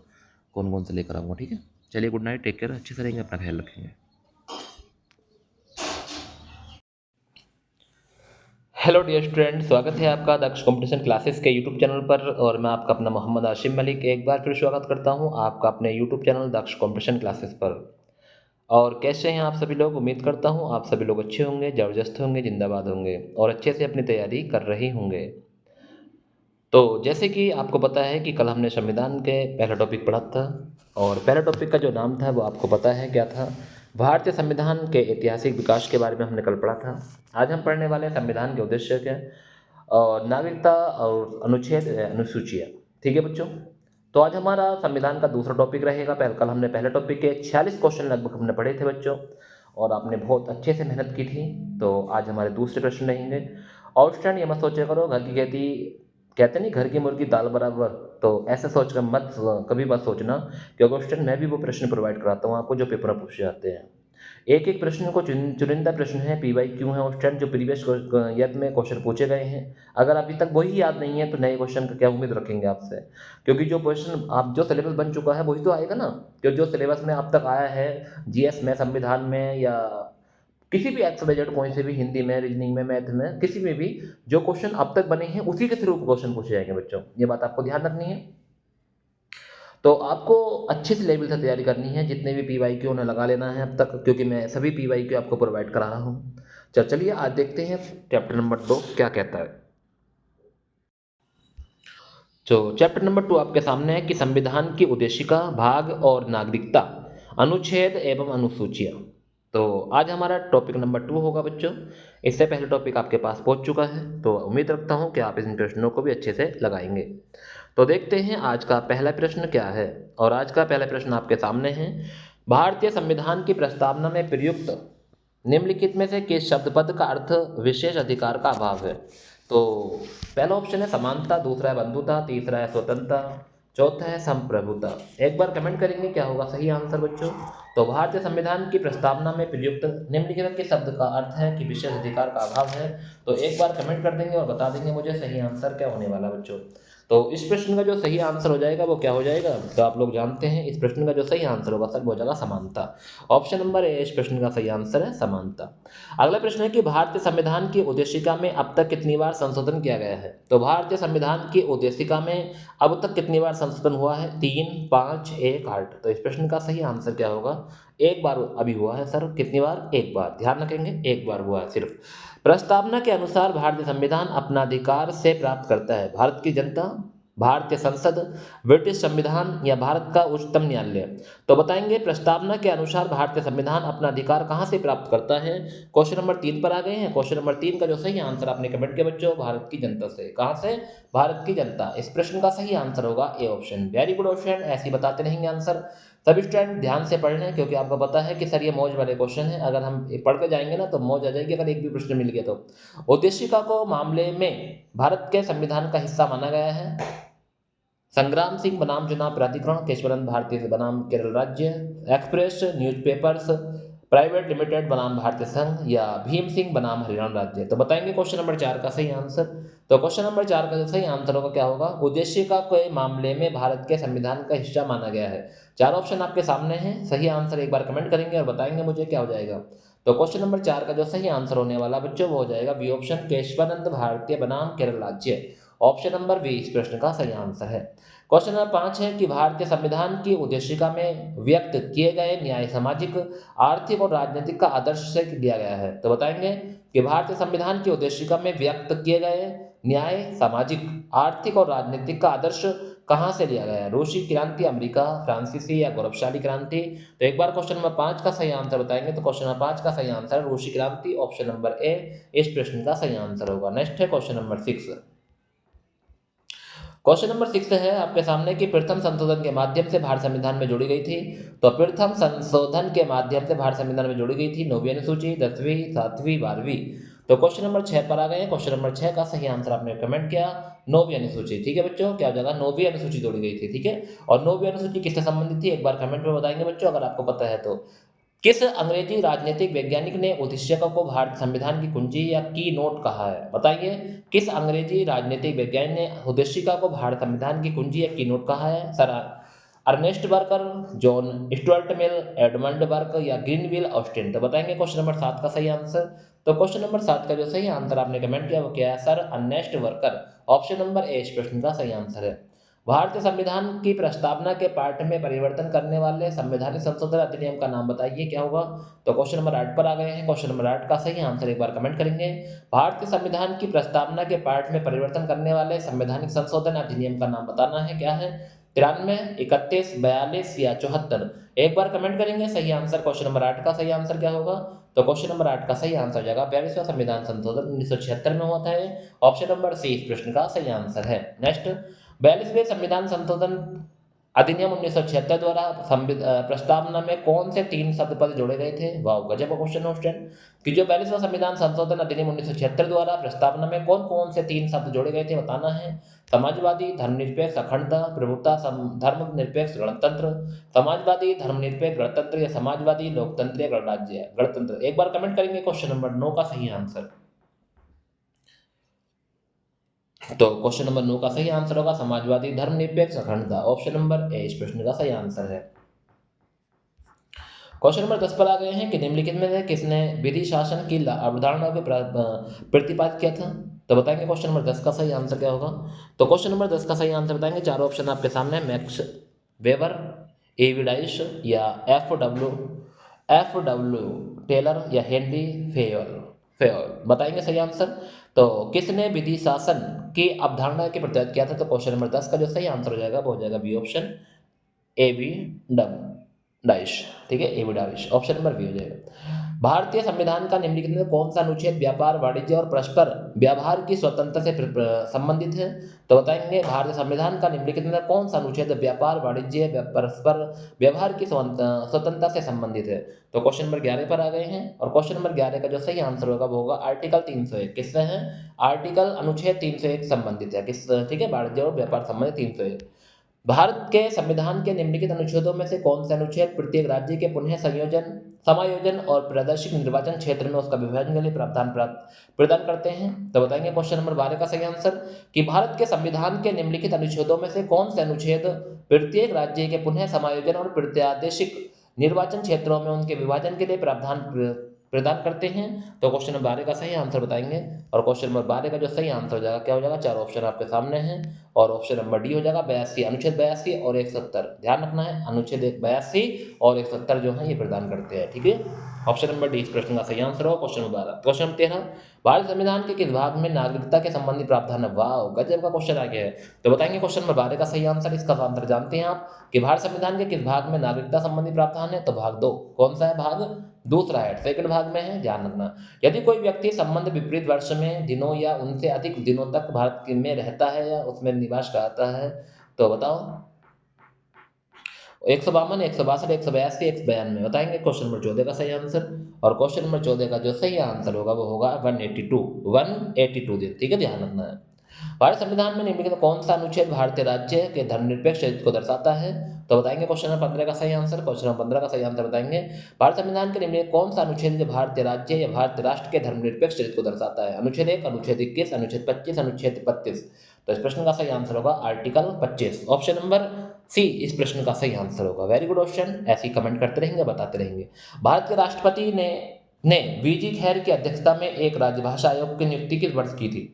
S1: कौन कौन से लेकर आऊँगा, ठीक है। चलिए गुड नाइट, टेक केयर, अच्छे से रहेंगे, अपना ख्याल रखेंगे। हेलो डियर स्टूडेंट, स्वागत है आपका दक्ष कंपटीशन क्लासेस के यूट्यूब चैनल पर। और मैं आपका अपना मोहम्मद आशिम मलिक एक बार फिर स्वागत करता हूं आपका अपने यूट्यूब चैनल दक्ष कंपटीशन क्लासेस पर। और कैसे हैं आप सभी लोग? उम्मीद करता हूं आप सभी लोग अच्छे होंगे, ज़बरदस्त होंगे, जिंदाबाद होंगे और अच्छे से अपनी तैयारी कर रहे होंगे। तो जैसे कि आपको पता है कि कल हमने संविधान के पहला टॉपिक पढ़ा था, और पहला टॉपिक का जो नाम था वो आपको पता है क्या था? भारतीय संविधान के ऐतिहासिक विकास के बारे में हमने कल पढ़ा था। आज हम पढ़ने वाले हैं संविधान के उद्देश्य क्या और नागरिकता और अनुच्छेद अनुसूचियाँ, ठीक है बच्चों। तो आज हमारा संविधान का दूसरा टॉपिक रहेगा। कल हमने पहले टॉपिक के 46 क्वेश्चन लगभग हमने पढ़े थे बच्चों, और आपने बहुत अच्छे से मेहनत की थी। तो आज हमारे दूसरे प्रश्न रहेंगे। और स्टूडेंट ये मत सोचा करो घर की खेती, कहते नहीं घर की मुर्गी दाल बराबर, तो ऐसा सोच कर मत कभी मत सोचना, क्योंकि क्वेश्चन मैं भी वो प्रश्न प्रोवाइड कराता हूँ आपको जो पेपर में पूछे जाते हैं। एक एक प्रश्न को चुनिंदा प्रश्न है, पीवाई क्यों है उस टाइम जो प्रीवियस ईयर में क्वेश्चन पूछे गए हैं। अगर अभी तक वही याद नहीं है तो नए क्वेश्चन का क्या उम्मीद रखेंगे आपसे, क्योंकि जो क्वेश्चन आप जो सिलेबस बन चुका है वही तो आएगा ना। जो सिलेबस में अब तक आया है जीएस में, संविधान में, या किसी भी एक्स वाई जेड कोई से भी, हिंदी में, रीजनिंग में, मैथ में, किसी में भी जो क्वेश्चन अब तक बने हैं उसी के थ्रू क्वेश्चन पूछे जाएंगे बच्चों, ये बात आपको ध्यान रखनी है। तो आपको अच्छे से लेवल से तैयारी करनी है, जितने भी पी वाई क्यू उन्हें लगा लेना है अब तक, क्योंकि मैं सभी पी वाई क्यू आपको प्रोवाइड करा रहा हूँ। चलिए आज देखते हैं चैप्टर नंबर 2 क्या कहता है। तो चैप्टर नंबर 2 आपके सामने है कि संविधान की उद्देशिका, भाग और नागरिकता, अनुच्छेद एवं अनुसूचियाँ। तो आज हमारा टॉपिक नंबर 2 होगा बच्चों। इससे पहले टॉपिक आपके पास पहुंच चुका है, तो उम्मीद रखता हूं कि आप इन प्रश्नों को भी अच्छे से लगाएंगे। तो देखते हैं आज का पहला प्रश्न क्या है। और आज का पहला प्रश्न आपके सामने है, भारतीय संविधान की प्रस्तावना में प्रयुक्त निम्नलिखित में से किस शब्द पद का अर्थ विशेष अधिकार का अभाव है? तो पहला ऑप्शन है समानता, दूसरा है बंधुता, तीसरा है स्वतंत्रता, चौथा है संप्रभुता। एक बार कमेंट करेंगे क्या होगा सही आंसर बच्चों। तो भारतीय संविधान की प्रस्तावना में प्रयुक्त निम्नलिखित के शब्द का अर्थ है कि विशेष अधिकार का अभाव है। तो एक बार कमेंट कर देंगे और बता देंगे मुझे सही आंसर क्या होने वाला बच्चों। तो इस प्रश्न का जो सही आंसर हो जाएगा वो क्या हो जाएगा, तो आप लोग जानते हैं इस प्रश्न का जो सही आंसर होगा सर वो हो जाएगा समानता। ऑप्शन नंबर ए इस प्रश्न का सही आंसर है समानता। अगला प्रश्न है कि भारतीय संविधान की उद्देशिका में अब तक कितनी बार संशोधन किया गया है। तो भारतीय संविधान की उद्देशिका में अब तक कितनी बार संशोधन हुआ है, 3, 5, 1, 8। तो इस प्रश्न का सही आंसर क्या होगा, एक बार अभी हुआ है सर। कितनी बार, एक बार, ध्यान रखेंगे एक बार हुआ है सिर्फ। प्रस्तावना के अनुसार भारतीय संविधान अपना अधिकार से प्राप्त करता है भारत की जनता, भारतीय संसद, ब्रिटिश संविधान या भारत का उच्चतम न्यायालय। तो बताएंगे प्रस्तावना के अनुसार भारतीय संविधान अपना अधिकार कहां से प्राप्त करता है। क्वेश्चन नंबर 3 पर आ गए हैं। क्वेश्चन नंबर 3 का जो सही आंसर आपने कमेंट किया बच्चों, भारत की जनता से। कहां से, भारत की जनता। इस प्रश्न का सही आंसर होगा A option. Very good option, ऐसे ही बताते रहेंगे आंसर। सभी स्टूडेंट ध्यान से पढ़ लें क्योंकि आपको पता है कि सर ये मौज वाले क्वेश्चन है, अगर हम पढ़ के जाएंगे ना तो मौज आ जाएगी अगर एक भी प्रश्न मिल गया तो। उद्देशिका को मामले में भारत के संविधान का हिस्सा माना गया है। संग्राम सिंह बनाम चुनाव प्राधिकरण, केशवानंद भारती बनाम केरल राज्य, एक्सप्रेस न्यूज़पेपर्स प्राइवेट लिमिटेड बनाम भारतीय संघ या भीम सिंह बनाम हरियाणा राज्य। तो बताएंगे क्वेश्चन नंबर 4 का सही आंसर। तो क्वेश्चन नंबर 4 का जो सही आंसर होगा क्या होगा, उद्देशिका के मामले में भारत के संविधान का हिस्सा माना गया है। 4 ऑप्शन आपके सामने हैं, सही आंसर एक बार कमेंट करेंगे और बताएंगे मुझे क्या हो जाएगा। तो क्वेश्चन नंबर 4 का जो सही आंसर होने वाला बच्चों वो हो जाएगा बी ऑप्शन, केशवानंद भारतीय बनाम केरल राज्य। ऑप्शन नंबर बी इस प्रश्न का सही आंसर है। क्वेश्चन नंबर 5 है कि भारतीय संविधान की उद्देशिका में व्यक्त किए गए न्याय सामाजिक, आर्थिक और राजनीतिक का आदर्श से लिया गया है। तो बताएंगे कि भारतीय संविधान की उद्देशिका में व्यक्त किए गए न्याय सामाजिक, आर्थिक और राजनीतिक का आदर्श कहाँ से लिया गया है। रूसी क्रांति, अमेरिका, फ्रांसीसी या गौरवशाली क्रांति। तो एक बार क्वेश्चन नंबर 5 का सही आंसर बताएंगे। तो क्वेश्चन नंबर 5 का सही आंसर है रूसी क्रांति। ऑप्शन नंबर ए इस प्रश्न का सही आंसर होगा। नेक्स्ट है क्वेश्चन नंबर 6। क्वेश्चन नंबर 6 है आपके सामने कि प्रथम संशोधन के माध्यम से भारत संविधान में जोड़ी गई थी। तो प्रथम संशोधन के माध्यम से भारत संविधान में जोड़ी गई थी 9वीं अनुसूची, 10वीं, 7वीं, 12वीं। तो क्वेश्चन नंबर 6 पर आ गए। क्वेश्चन नंबर 6 का सही आंसर आपने कमेंट किया 9वीं अनुसूची। ठीक है बच्चों, क्या हो जाएगा, 9वीं अनुसूची जोड़ी गई थी। ठीक है, और 9वीं अनुसूची किससे संबंधित थी एक बार कमेंट में बताएंगे बच्चों अगर आपको पता है तो। किस अंग्रेजी राजनीतिक वैज्ञानिक ने उद्देशिका को भारत संविधान की कुंजी या की नोट कहा है। बताइए किस अंग्रेजी राजनीतिक वैज्ञानिक ने उद्देशिका को भारत संविधान की कुंजी या की नोट कहा है। Sir Ernest Barker, John Stuart Mill, Edmund Burke या ग्रीनविल ऑस्टिन। तो बताएंगे क्वेश्चन नंबर 7 का सही आंसर। तो क्वेश्चन नंबर 7 का जो सही आंसर आपने कमेंट किया वो क्या है sir, Ernest Barker. Option number A इस प्रश्न का सही आंसर है। भारतीय संविधान की प्रस्तावना के पाठ में परिवर्तन करने वाले संवैधानिक संशोधन अधिनियम का नाम बताइए क्या होगा। तो क्वेश्चन नंबर 8 पर आ गए हैं। क्वेश्चन नंबर 8 का सही आंसर एक बार कमेंट करेंगे। भारतीय संविधान की प्रस्तावना के पाठ में परिवर्तन करने वाले संवैधानिक संशोधन अधिनियम का नाम बताना है, क्या है, 93, 31, 42 या 74। एक बार कमेंट करेंगे सही आंसर। क्वेश्चन नंबर 8 का सही आंसर क्या होगा। तो क्वेश्चन नंबर 8 का सही आंसर हो जाएगा 42वां संविधान संशोधन 1976 में हुआ था। ऑप्शन नंबर सी इस प्रश्न का सही आंसर है। नेक्स्ट, 42वें संविधान संशोधन अधिनियम 1976 द्वारा प्रस्तावना में कौन से 3 शब्द पद जोड़े गए थे। वाह गजब का क्वेश्चन है स्टूडेंट कि जो 42वां संविधान संशोधन अधिनियम 1976 द्वारा प्रस्तावना में कौन कौन से 3 शब्द जोड़े गए थे बताना है। समाजवादी, धर्मनिरपेक्ष अखंडता, प्रभुता, धर्मनिरपेक्ष गणतंत्र, समाजवादी, धर्मनिरपेक्ष गणतंत्र या समाजवादी लोकतंत्रीय गणराज्य गणतंत्र। एक बार कमेंट करेंगे क्वेश्चन नंबर 9 का सही आंसर। तो क्वेश्चन नंबर 9 का सही आंसर होगा समाजवादी, धर्मनिरपेक्ष अखंडता। ऑप्शन नंबर ए इस प्रश्न का सही आंसर है। क्वेश्चन नंबर 10 पर आ गए हैं कि निम्नलिखित में से किसने विधि शासन की अवधारणा को प्रतिपादित किया था। तो बताएंगे क्वेश्चन नंबर 10 का सही आंसर क्या होगा। तो क्वेश्चन नंबर 10 का सही आंसर बताएंगे। चारों ऑप्शन आपके सामने, मैक्स वेबर, एवी डाइस या एफ डब्ल्यू टेलर या हेनरी फेयोल। बताएंगे सही आंसर। तो किसने विधि शासन की अवधारणा के प्रतिपादित किया था। तो क्वेश्चन नंबर 10 का जो सही आंसर हो जाएगा वो हो जाएगा B option, A B double dash. ठीक है, A B dash. Option number B हो जाएगा। भारतीय संविधान का निम्नलिखित में कौन सा अनुच्छेद व्यापार, वाणिज्य और परस्पर व्यवहार की स्वतंत्रता से संबंधित है। तो बताएंगे भारतीय संविधान का निम्नलिखित में कौन सा अनुच्छेद व्यापार, वाणिज्य, परस्पर व्यवहार की स्वतंत्रता से संबंधित है। तो क्वेश्चन नंबर 11 पर आ गए हैं और क्वेश्चन नंबर 11 का जो सही आंसर होगा वो होगा आर्टिकल 301। किससे है, आर्टिकल अनुच्छेद 301 संबंधित है किस, ठीक है, वाणिज्य और व्यापार संबंधित 301। भारत के संविधान के निम्नलिखित अनुच्छेदों में से कौन से अनुच्छेद प्रत्येक राज्य के पुनः संयोजन, समायोजन और प्रादेशिक निर्वाचन क्षेत्र में उसका विभाजन के लिए प्रावधान प्रदान करते हैं? तो बताएंगे क्वेश्चन नंबर 12 का सही आंसर कि भारत के संविधान के निम्नलिखित अनुच्छेदों में से कौन से अनुच्छेद प्रत्येक राज्य के पुनः समायोजन और प्रादेशिक निर्वाचन क्षेत्रों में उनके विभाजन के लिए प्रावधान प्रदान करते हैं? तो क्वेश्चन नंबर 12 का सही आंसर बताएंगे। और क्वेश्चन नंबर 12 का जो सही आंसर हो जाएगा क्या हो जाएगा, 4 ऑप्शन आपके सामने हैं और ऑप्शन नंबर डी हो जाएगा 82, अनुच्छेद 82 और 170। ध्यान रखना है, अनुच्छेद 82 और 170 जो है ये प्रदान करते हैं। ठीक है, ऑप्शन नंबर डी इस प्रश्न का सही आंसर होगा। Question number 12। Question number 13, Bharat संविधान के किस भाग में नागरिकता के संबंधी प्रावधान है? वाह, गजब का क्वेश्चन आ गया है। तो बताएंगे क्वेश्चन नंबर 12 का सही आंसर। इसका आंसर जानते हैं आप कि भारत संविधान के किस भाग में नागरिकता संबंधी प्रावधान है? तो भाग 2। कौन सा है भाग? दूसरा है, सेकंड भाग में है, ध्यान रखना। यदि कोई व्यक्ति संबंध विपरीत वर्ष में दिनों या उनसे अधिक दिनों तक भारत में रहता है या उसमें निवास करता है तो बताओ 152, 162, 182, 192 बताएंगे क्वेश्चन नंबर 14 का सही आंसर। और क्वेश्चन नंबर 14 का जो सही आंसर होगा वो होगा 182 दिन। ठीक है, ध्यान रखना है। भारत संविधान में निम्नलिखित कौन सा अनुच्छेद भारतीय राज्य के धर्मनिरपेक्ष चरित्र को दर्शाता है? तो बताएंगे क्वेश्चन नंबर 15 का सही आंसर। क्वेश्चन नंबर 15 का सही आंसर बताएंगे भारत संविधान के निम्नलिखित कौन सा अनुच्छेद जो भारतीय राज्य या भारतीय राष्ट्र के धर्मनिरपेक्ष चरित्र को दर्शाता है? अनुच्छेद 1, अनुच्छेद 21, अनुच्छेद 25, अनुच्छेद 32। तो इस प्रश्न का सही आंसर होगा आर्टिकल 25। ऑप्शन नंबर सी इस प्रश्न का सही आंसर होगा। वेरी गुड ऑप्शन, ऐसे ही कमेंट करते रहेंगे, बताते रहेंगे। भारत के राष्ट्रपति ने वीजी खैर की अध्यक्षता में एक राजभाषा आयोग की नियुक्ति किस वर्ष की थी?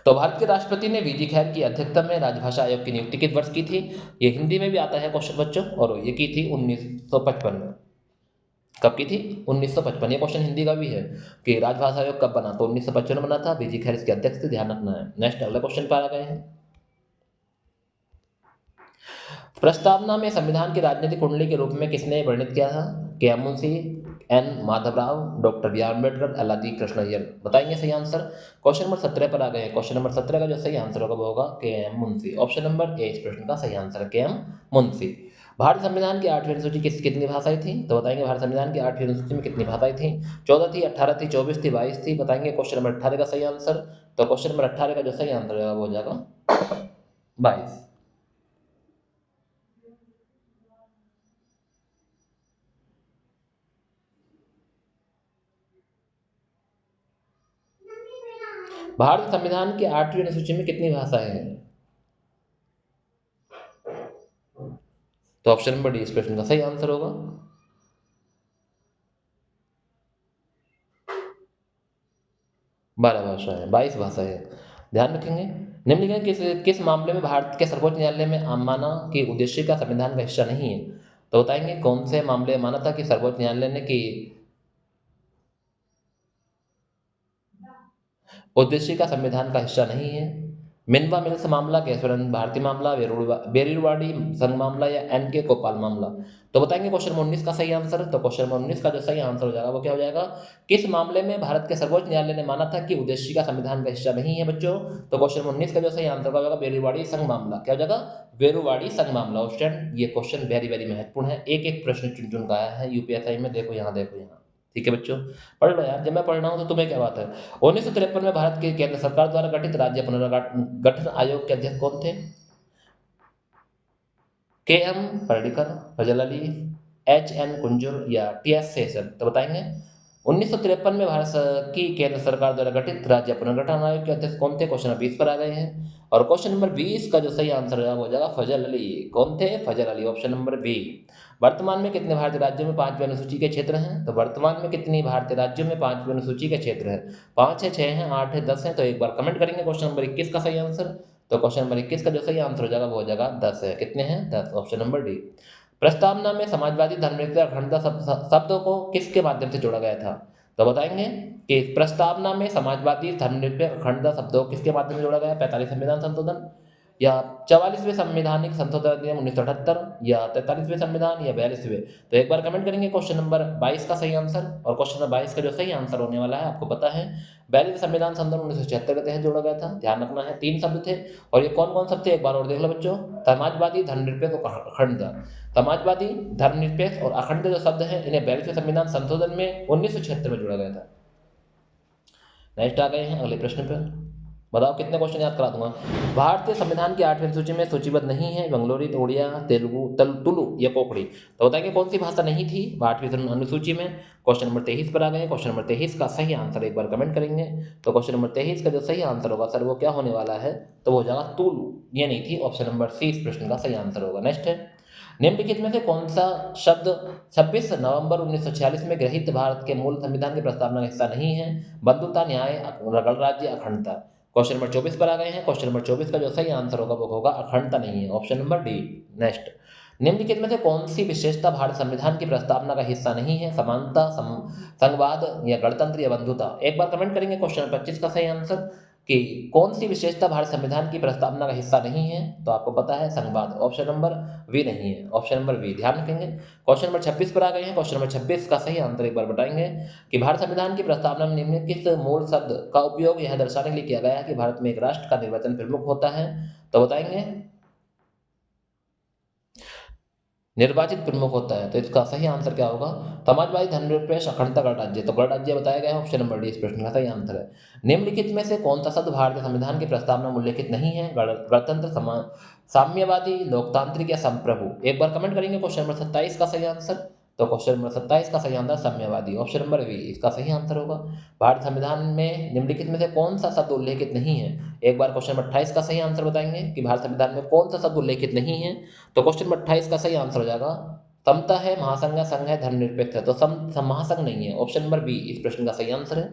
S1: तो भारत के राष्ट्रपति ने वीजी खैर की अध्यक्षता में राजभाषा आयोग की नियुक्ति किस वर्ष की थी? ये हिंदी में भी आता है क्वेश्चन बच्चों, और ये की थी 1955 में। कब की थी? 1955। ये क्वेश्चन हिंदी का भी है कि राजभाषा आयोग कब बना, तो 1955 में बना था। वीजी खैर इसके अध्यक्ष थे, ध्यान रखना है। नेक्स्ट अगला क्वेश्चन पर आ गए हैं। प्रस्तावना में संविधान की राजनीतिक कुंडली के रूप में किसने वर्णित किया था? K M. Munshi, N. Madhavrao, doctor B R Ambedkar, L D. Krishnaiyer. बताएंगे सही आंसर। क्वेश्चन नंबर 17 पर आ गए। क्वेश्चन नंबर 17 का जो सही आंसर होगा वो होगा KM. Munshi. Option number A इस प्रश्न का सही आंसर है, के.एम. मुंशी। भारत संविधान की 8वीं अनुसूची कितनी भाषाएं थी? तो बताएंगे भारत संविधान की 8वीं अनुसूची में कितनी भाषाएं थी? 14 थी, 18 थी, 24 थी, 22 थी। बताएंगे क्वेश्चन नंबर 18 का सही आंसर। तो क्वेश्चन नंबर 18 का जो सही आंसर होगा वो हो जाएगा 22। भारत संविधान की 8वीं अनुसूची में कितनी भाषाएं हैं? तो ऑप्शन नंबर डी इस प्रश्न का सही आंसर होगा 12 भाषाएं, 22 भाषाएं। ध्यान रखेंगे। निम्नलिखित किस मामले में भारत के सर्वोच्च न्यायालय में माना कि उद्देश्य का संविधान का हिस्सा नहीं है? तो बताएंगे कौन से मामले में माना था कि सर्वोच्च न्यायालय ने कि उद्देश्य का संविधान का हिस्सा नहीं है? मिनवा मिल्स मामला, केशवरन भारती मामला, बेरिरवाड़ी संघ मामला या एन के गोपाल मामला। तो बताएंगे क्वेश्चन नंबर 19 का सही आंसर। तो क्वेश्चन नंबर 19 का जो सही आंसर हो जाएगा वो क्या हो जाएगा? किस मामले में भारत के सर्वोच्च न्यायालय ने माना था कि उद्देश्य का संविधान का हिस्सा नहीं है बच्चों? तो क्वेश्चन नंबर 19 का जो सही आंसर होगा बेरिरवाड़ी संघ मामला। क्या हो जाएगा? बेरुवाड़ी संघ मामला। ऑप्शन ये क्वेश्चन वेरी वेरी महत्वपूर्ण है, एक एक प्रश्न चुन चुन का आया है यूपीएससी में। देखो यहाँ, देखो यहाँ। ठीक है बच्चों, पढ़ लो यार, जब मैं पढ़ रहा हूँ तो तुम्हें क्या बात है। 1953 में भारत के केंद्र सरकार द्वारा गठित राज्य पुनर्गठन आयोग के अध्यक्ष कौन थे? के.एम. पर्रिकर, फजल अली, एच.एन. कुंजर या टी.एस. शेषन। तो बताएंगे 1953 में भारत की केंद्र सरकार द्वारा गठित राज्य पुनर्गठन आयोग के अध्यक्ष कौन थे? क्वेश्चन नंबर 20 पर आ गए हैं। और क्वेश्चन नंबर 20 का जो सही आंसर हो जाएगा फजल अली। कौन थे? Fazl Ali. Option number B. वर्तमान में कितने भारतीय राज्यों में 5वीं अनुसूची के क्षेत्र हैं? तो वर्तमान में कितनी भारतीय राज्यों में 5वीं अनुसूची के क्षेत्र हैं? 5 है, 6 हैं, 8 है, 10 है। तो एक बार कमेंट करेंगे क्वेश्चन नंबर 21 का सही आंसर। तो क्वेश्चन नंबर 21 का जो सही आंसर हो जाएगा वो हो जाएगा 10 है। कितने हैं? 10। Option number D. प्रस्तावना में समाजवादी धर्मनिरपेक्ष अखंडता शब्दों को किसके माध्यम से जोड़ा गया था? तो बताएंगे कि प्रस्तावना में समाजवादी धर्मनिरपेक्ष अखंडता शब्दों किसके माध्यम से जोड़ा गया? 45 संविधान संशोधन या 44वें संवैधानिक संशोधन अधिनियम 1978 या 43वें संविधान या 42वें। तो एक बार कमेंट करेंगे क्वेश्चन नंबर 22 का सही आंसर। और क्वेश्चन नंबर 22 का जो सही आंसर होने वाला है आपको पता है 42वें संविधान संशोधन 1976 के तहत जोड़ा गया था। ध्यान रखना है, 3 शब्द थे। और ये कौन कौन शब्द थे एक बार और देख लो बच्चों। समाजवादी, धर्मनिरपेक्ष और अखंडता। समाजवादी, धर्मनिरपेक्ष और अखंड जो शब्द है इन्हें 42वें संविधान संशोधन में 1976 में जोड़ा गया था। नेक्स्ट आ गए हैं अगले प्रश्न पर। बताओ कितने क्वेश्चन याद करा दूंगा। भारतीय संविधान की 8वीं सूची में सूचीबद्ध नहीं है बंगलोरी, ओडिया, तेलुगु, तुलु या कोंकणी। तो बताएंगे कौन सी भाषा नहीं थी 8वीं अनुसूची में। क्वेश्चन नंबर 23 पर आ गए। क्वेश्चन नंबर 23 का सही आंसर एक बार कमेंट करेंगे। तो क्वेश्चन नंबर 23 का जो सही आंसर होगा सर वो क्या होने वाला है, तो वो हो जाएगा तुलु। ये नहीं थी, ऑप्शन नंबर सी इस प्रश्न का सही आंसर होगा। नेक्स्ट है, निम्नलिखित में से कौन सा शब्द 26 नवंबर 1946 में गृहीत भारत के मूल संविधान की प्रस्तावना का हिस्सा नहीं है? बंधुता, न्याय, गणराज्य, अखंडता। क्वेश्चन नंबर 24 पर आ गए हैं। क्वेश्चन नंबर 24 का जो सही आंसर होगा वो होगा अखंडता नहीं है, ऑप्शन नंबर डी। नेक्स्ट, निम्नलिखित में से कौन सी विशेषता भारत संविधान की प्रस्तावना का हिस्सा नहीं है? समानता, संघवाद या गणतंत्र या बंधुता। एक बार कमेंट करेंगे क्वेश्चन नंबर 25 का सही आंसर कि कौन सी विशेषता भारत संविधान की प्रस्तावना का हिस्सा नहीं है। तो आपको पता है संघवाद, ऑप्शन नंबर वी नहीं है, ऑप्शन नंबर वी ध्यान रखेंगे। क्वेश्चन नंबर 26 पर आ गए हैं। क्वेश्चन नंबर 26 का सही आंसर एक बार बताएंगे कि भारत संविधान की प्रस्तावना में निम्नलिखित मूल शब्द का उपयोग यह दर्शाने के लिए किया गया है कि भारत में एक राष्ट्र का निर्वाचन प्रमुख होता है। तो बताएंगे निर्वाचित प्रमुख होता है। तो इसका सही आंसर क्या होगा? समाजवादी, धर्मनिरपेक्ष, अखंडता, गणराज्य। तो गणराज्य बताया गया है, ऑप्शन नंबर डी इस प्रश्न का सही आंसर है। निम्नलिखित में से कौन सा शब्द भारतीय संविधान की प्रस्तावना में उल्लेखित नहीं है? गणतंत्र, साम्यवादी, लोकतांत्रिक या संप्रभु। एक बार कमेंट करेंगे क्वेश्चन नंबर 27 का सही आंसर। तो क्वेश्चन नंबर 27 का सही आंसर साम्यवादी, ऑप्शन नंबर वी इसका सही आंसर होगा। भारत संविधान में निम्नलिखित में से कौन सा शब्द उल्लेखित नहीं है? एक बार क्वेश्चन नंबर 28 का सही आंसर बताएंगे कि भारत संविधान में कौन सा शब्द उल्लेखित नहीं है। तो क्वेश्चन नंबर 28 का सही आंसर हो जाएगा समता है, महासंघ है, संघ है, धर्मनिरपेक्ष है। तो महासंघ नहीं है, ऑप्शन नंबर बी इस प्रश्न का सही आंसर है।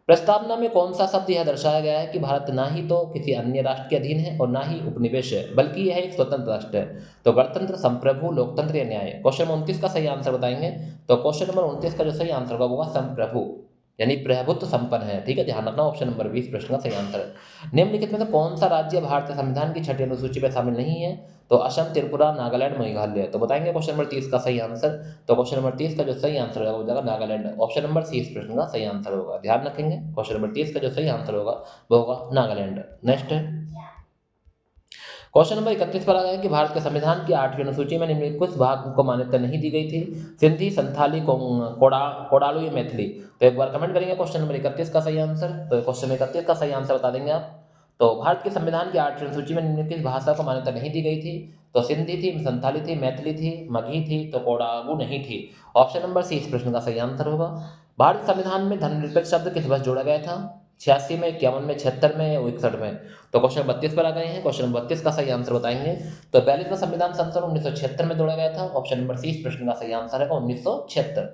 S1: प्रस्तावना में कौन सा शब्द यह दर्शाया गया है कि भारत ना ही तो किसी अन्य राष्ट्र के अधीन है और ना ही उपनिवेश है, बल्कि यह एक स्वतंत्र राष्ट्र है? तो गणतंत्र, संप्रभु, लोकतंत्र या न्याय। क्वेश्चन नंबर 29 का सही आंसर बताएंगे। तो क्वेश्चन नंबर 29 का जो सही आंसर होगा वो संप्रभु, यानी प्रभुत्व संपन्न है। ठीक है, ध्यान रखना, ऑप्शन नंबर 20 प्रश्न का सही आंसर है। निम्नलिखित में से कौन सा राज्य भारतीय संविधान की 6ठी अनुसूची में शामिल नहीं है? तो असम, त्रिपुरा, नागालैंड, मेघालय। तो बताएंगे क्वेश्चन नंबर 30 का सही आंसर। तो क्वेश्चन नंबर 30 का जो सही आंसर होगा वो जाएगा नागालैंड, ऑप्शन नंबर सी इस प्रश्न का सही आंसर होगा। ध्यान रखेंगे, क्वेश्चन नंबर 30 का जो सही आंसर होगा वो होगा नागालैंड। नेक्स्ट है, क्वेश्चन नंबर 31 पर आ गया कि भारत के संविधान की 8वीं अनुसूची में निम्नलिखित कुछ भाग को मान्यता नहीं दी गई थी? सिंधी, संथाली, कोडालू या मैथिली। तो एक बार कमेंट करेंगे क्वेश्चन नंबर 31 का सही आंसर। तो क्वेश्चन नंबर 31 का सही आंसर बता देंगे आप। तो भारत के संविधान की 8वीं अनुसूची में निम्नलिखित भाषा को मान्यता नहीं दी गई थी? तो सिंधी थी, संथाली थी, मैथिली थी, मगही थी, तो कोडागू नहीं थी। ऑप्शन नंबर सी इस प्रश्न का सही आंसर होगा। भारतीय संविधान में धर्मनिरपेक्ष शब्द किस वर्ष जोड़ा गया था? 86 में, 51 में, 76 में या 61 में। तो क्वेश्चन 32 पर आ गए हैं। क्वेश्चन 32 का सही आंसर बताएंगे। तो 42वां संविधान संशोधन 1976 में जोड़ा गया था, ऑप्शन नंबर सी इस प्रश्न का सही आंसर है 1976।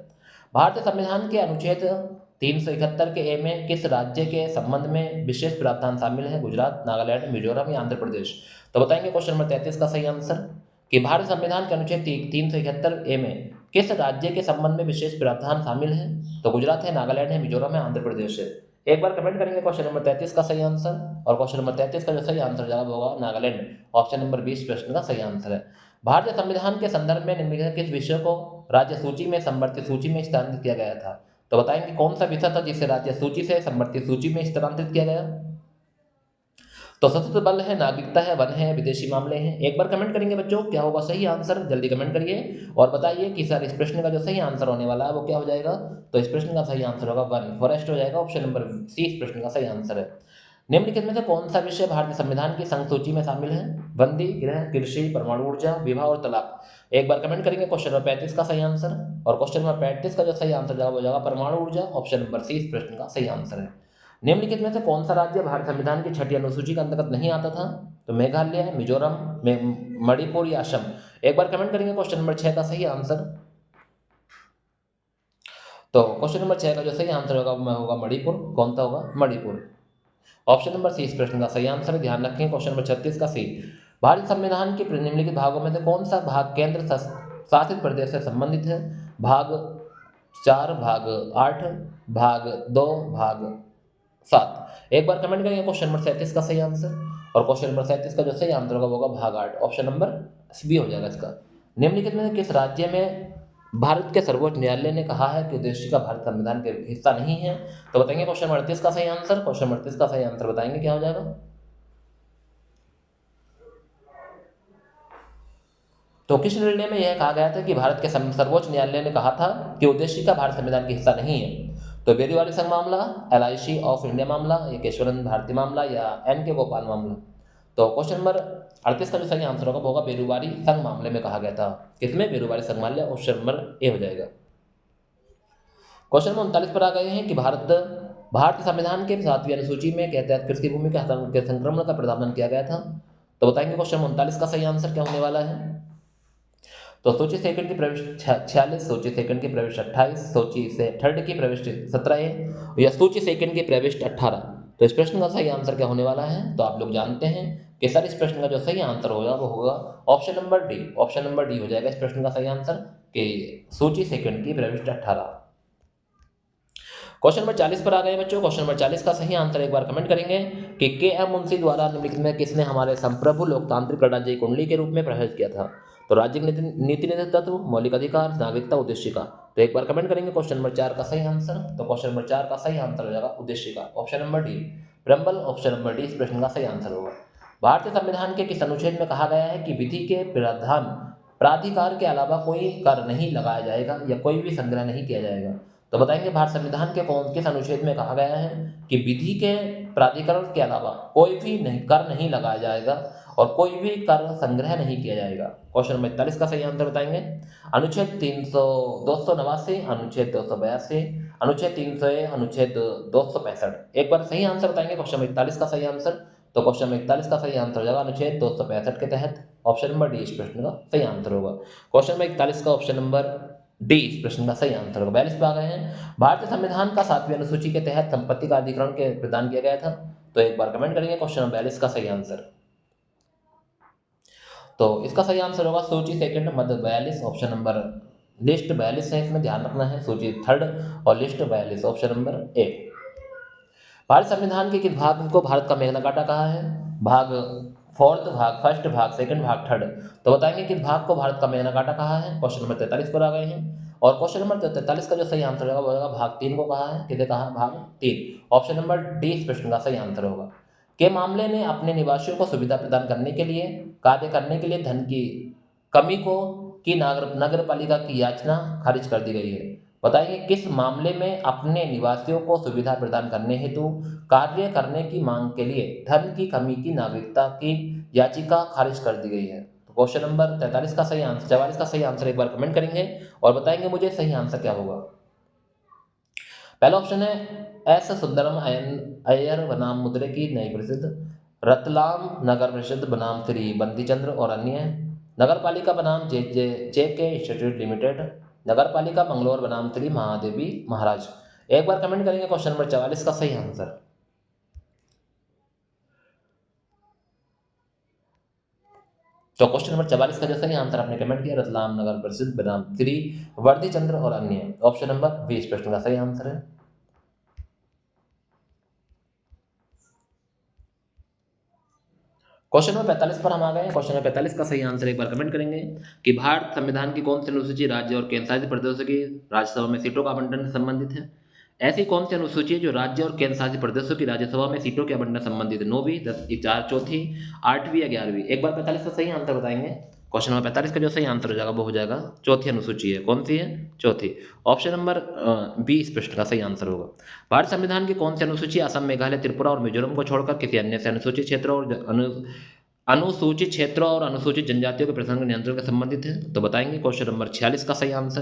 S1: भारतीय संविधान के अनुच्छेद 371 के ए में किस राज्य के संबंध में विशेष प्रावधान शामिल है? गुजरात, नागालैंड, मिजोरम या आंध्र प्रदेश। तो बताएंगे क्वेश्चन नंबर 33 का सही आंसर कि भारत संविधान के अनुच्छेद 371 ए में किस राज्य के संबंध में विशेष प्रावधान शामिल है? तो गुजरात है, नागालैंड है, मिजोरम है, आंध्र प्रदेश है। एक बार कमेंट करेंगे क्वेश्चन नंबर 33 का सही आंसर। और क्वेश्चन नंबर 33 का जो सही आंसर जवाब होगा नागालैंड, ऑप्शन नंबर 20 प्रश्न का सही आंसर है। भारतीय संविधान के संदर्भ में निम्नलिखित किस विषय को राज्य सूची में संवर्धित सूची में स्थानांतरित किया गया था? तो बताएंगे कौन सा विषय था जिसे राज्य सूची से संवर्धित सूची में स्थानांतरित किया गया? तो सशस्त्र बल है, नागरिकता है, वन है, विदेशी मामले हैं। एक बार कमेंट करेंगे बच्चों क्या होगा सही आंसर, जल्दी कमेंट करिए और बताइए कि सर इस प्रश्न का जो सही आंसर होने वाला है वो क्या हो जाएगा। तो इस प्रश्न का सही आंसर होगा वन, फॉरेस्ट हो जाएगा, ऑप्शन नंबर सी इस प्रश्न का सही आंसर है। निम्नलिखित में से कौन सा विषय भारतीय संविधान की संघ सूची में शामिल है? बंदी, गृह, कृषि, परमाणु ऊर्जा, विवाह और तलाक। एक बार कमेंट करेंगे क्वेश्चन नंबर 35 का सही आंसर। और क्वेश्चन नंबर 35 का जो सही आंसर हो जाएगा परमाणु ऊर्जा, ऑप्शन नंबर सी इस प्रश्न का सही आंसर है। निम्नलिखित में से कौन सा राज्य भारत संविधान की 6ठी अनुसूची के अंतर्गत नहीं आता था? तो मेघालय, मिजोरम, मणिपुर या असम। एक बार कमेंट करेंगे क्वेश्चन नंबर 6 का सही आंसर। तो क्वेश्चन नंबर 6 का जो सही आंसर होगा मणिपुर। कौन सा होगा? मणिपुर, ऑप्शन नंबर सी इस प्रश्न का सही आंसर है। ध्यान रखें क्वेश्चन नंबर 36 का सी। भारतीय संविधान के निम्नलिखित भागों में से कौन सा भाग केंद्र शासित प्रदेश से संबंधित है? भाग 4, भाग 8, भाग 2, भाग 7। एक बार कमेंट करेंगे क्वेश्चन नंबर 37 का सही आंसर। और क्वेश्चन नंबर 37 का जो सही आंसर होगा भाग 8, ऑप्शन नंबर बी हो जाएगा इसका। निम्नलिखित में किस राज्य में भारत के सर्वोच्च न्यायालय ने कहा है कि उद्देशिका भारत संविधान के हिस्सा नहीं है? तो बताएंगे क्वेश्चन नंबर 38 का सही आंसर। क्वेश्चन नंबर 38 का सही आंसर बताएंगे क्या हो जाएगा। तो किस निर्णय में यह कहा गया था कि भारत के सर्वोच्च न्यायालय ने कहा था कि उद्देशिका भारत संविधान का हिस्सा नहीं है? तो बेरीवाली संघ मामला, LIC ऑफ इंडिया मामला, या केशवानंद भारती मामला, या NK गोपाल मामला। तो क्वेश्चन नंबर 38 का जो सही आंसर होगा वो होगा बेरीवाली संघ मामले में कहा गया था। किसमें? बेरीवाली संघ मामले। ऑप्शन नंबर ए हो जाएगा। क्वेश्चन नंबर 39 पर आ गए हैं कि भारतीय संविधान के 7वीं अनुसूची में के तहत कृषि भूमि के संक्रमण का प्रावधान किया गया था। तो बताएंगे क्वेश्चन 39 का सही आंसर क्या होने वाला है। तो सूची सेकंड की प्रविष्ट 46, सूची सेकंड की प्रविष्ट 28, सूची से थर्ड की प्रविष्ट 17 या सूची सेकंड की प्रविष्ट 18। तो इस प्रश्न का सही आंसर क्या होने वाला है? तो आप लोग जानते हैं कि सर इस प्रश्न का जो सही आंसर होगा वो होगा option number D. Option number D हो जाएगा इस प्रश्न का सही आंसर कि सूची सेकंड की प्रविष्ट 18। क्वेश्चन नंबर 40 पर आ गए बच्चों। क्वेश्चन नंबर 40 का सही आंसर एक बार कमेंट करेंगे कि KM मुंशी द्वारा निम्नलिखित में किसने हमारे संप्रभु लोकतांत्रिक गणराज्य की कुंडली के रूप में प्रस्तुत किया था। तो राज्य नीति निधि तत्व, मौलिक अधिकार, नागरिकता, उद्देशिका। तो एक बार कमेंट करेंगे क्वेश्चन नंबर 4 का सही आंसर। तो क्वेश्चन नंबर 4 का सही आंसर हो जाएगा उद्देशिका। Option number D preamble. Option number D इस प्रश्न का सही आंसर होगा। भारतीय संविधान के किस अनुच्छेद में कहा गया है कि विधि के प्राधिकार के अलावा कोई कर नहीं लगाया जाएगा या कोई भी संग्रह नहीं किया जाएगा। तो बताएंगे भारत संविधान के किस अनुच्छेद में कहा गया है कि विधि के प्राधिकरण के अलावा कोई भी कर नहीं लगाया जाएगा और कोई भी कर संग्रह नहीं किया जाएगा। क्वेश्चन नंबर 41 का सही आंसर बताएंगे। अनुच्छेद 289, अनुच्छेद 282, अनुच्छेद 300, अनुच्छेद 265। एक बार सही आंसर बताएंगे क्वेश्चन नंबर 41 का सही आंसर। तो क्वेश्चन नंबर 41 का सही आंसर हो जाएगा अनुच्छेद 265 के तहत। ऑप्शन नंबर डी इस प्रश्न का सही आंसर होगा। क्वेश्चन नंबर 41 का ऑप्शन नंबर डी इस प्रश्न का सही आंसर होगा। 42 पे आ गए हैं। भारतीय संविधान का 7वीं अनुसूची के तहत संपत्ति का अधिग्रहण के प्रदान किया गया था। तो एक बार कमेंट करेंगे क्वेश्चन नंबर 42 का सही आंसर। तो इसका सही आंसर होगा सूची सेकंड मध्य 42। ऑप्शन नंबर लिस्ट 42 है, इसमें ध्यान रखना है। सूची थर्ड और लिस्ट 42 ऑप्शन नंबर ए। भारत संविधान के किस भाग को भारत का मेग्ना कार्टा कहा है? भाग फोर्थ, भाग फर्स्ट, भाग सेकंड, भाग थर्ड। तो बताएंगे किस भाग को भारत का मेग्ना कार्टा कहा है। क्वेश्चन नंबर 43 पर आ गए हैं और क्वेश्चन नंबर 43 का जो सही आंसर होगा वो होगा भाग 3 को कहा है। किसे कहा? भाग 3। ऑप्शन नंबर डी इस प्रश्न का सही आंसर होगा। के मामले ने अपने निवासियों को सुविधा प्रदान करने के लिए कार्य करने के लिए धन की कमी को की नगर पालिका की याचना खारिज कर दी गई है। बताइए किस मामले में अपने निवासियों को सुविधा प्रदान करने हेतु कार्य करने की मांग के लिए धन की कमी की नागरिकता की याचिका खारिज कर दी गई है। तो क्वेश्चन नंबर 43 का सही आंसर 44 का सही आंसर एक बार कमेंट करेंगे और बताएंगे मुझे सही आंसर क्या होगा। पहला ऑप्शन है एस सुंदरम अय्यर बनाम मुद्रे की नई प्रसिद्ध, रतलाम नगर परिषद बनाम श्री बंदी चंद्र और अन्य, नगर पालिका बनाम JK इंस्टीट्यूट लिमिटेड, नगर पालिका मंगलोर बनाम श्री महादेवी महाराज। एक बार कमेंट करेंगे क्वेश्चन नंबर 44 का सही आंसर। तो क्वेश्चन नंबर 44 का जो सही आंसर आपने कमेंट किया रतलाम नगर परिषद बनाम श्री वर्दी चंद्र और अन्य। ऑप्शन नंबर बी इस प्रश्न का सही आंसर है। क्वेश्चन नंबर 45 पर हम आ गए हैं। क्वेश्चन नंबर 45 का सही आंसर एक बार कमेंट करेंगे कि भारत संविधान की कौन सी अनुसूची राज्य और केंद्र शासित प्रदेशों की राज्यसभा में सीटों का आवंटन से संबंधित है। ऐसी कौन सी अनुसूची है जो राज्य और केंद्र शासित प्रदेशों की राज्यसभा में सीटों के आवंटन संबंधित है? 9वीं, 10वीं, 4वीं, 8वीं या 11वीं। एक बार 45 का सही आंसर बताएंगे। क्वेश्चन नंबर 45 का जो सही आंसर हो जाएगा वो हो जाएगा चौथी अनुसूची है। कौन सी है? चौथी। ऑप्शन नंबर बी इस प्रश्न का सही आंसर होगा। भारत संविधान की कौन सी अनुसूची असम, मेघालय, त्रिपुरा और मिजोरम को छोड़कर किसी अन्य से अनुसूचित क्षेत्रों और अनुसूचित जनजातियों के प्रसंग नियंत्रण के संबंधित है? तो बताएंगे क्वेश्चन नंबर 46 का सही आंसर।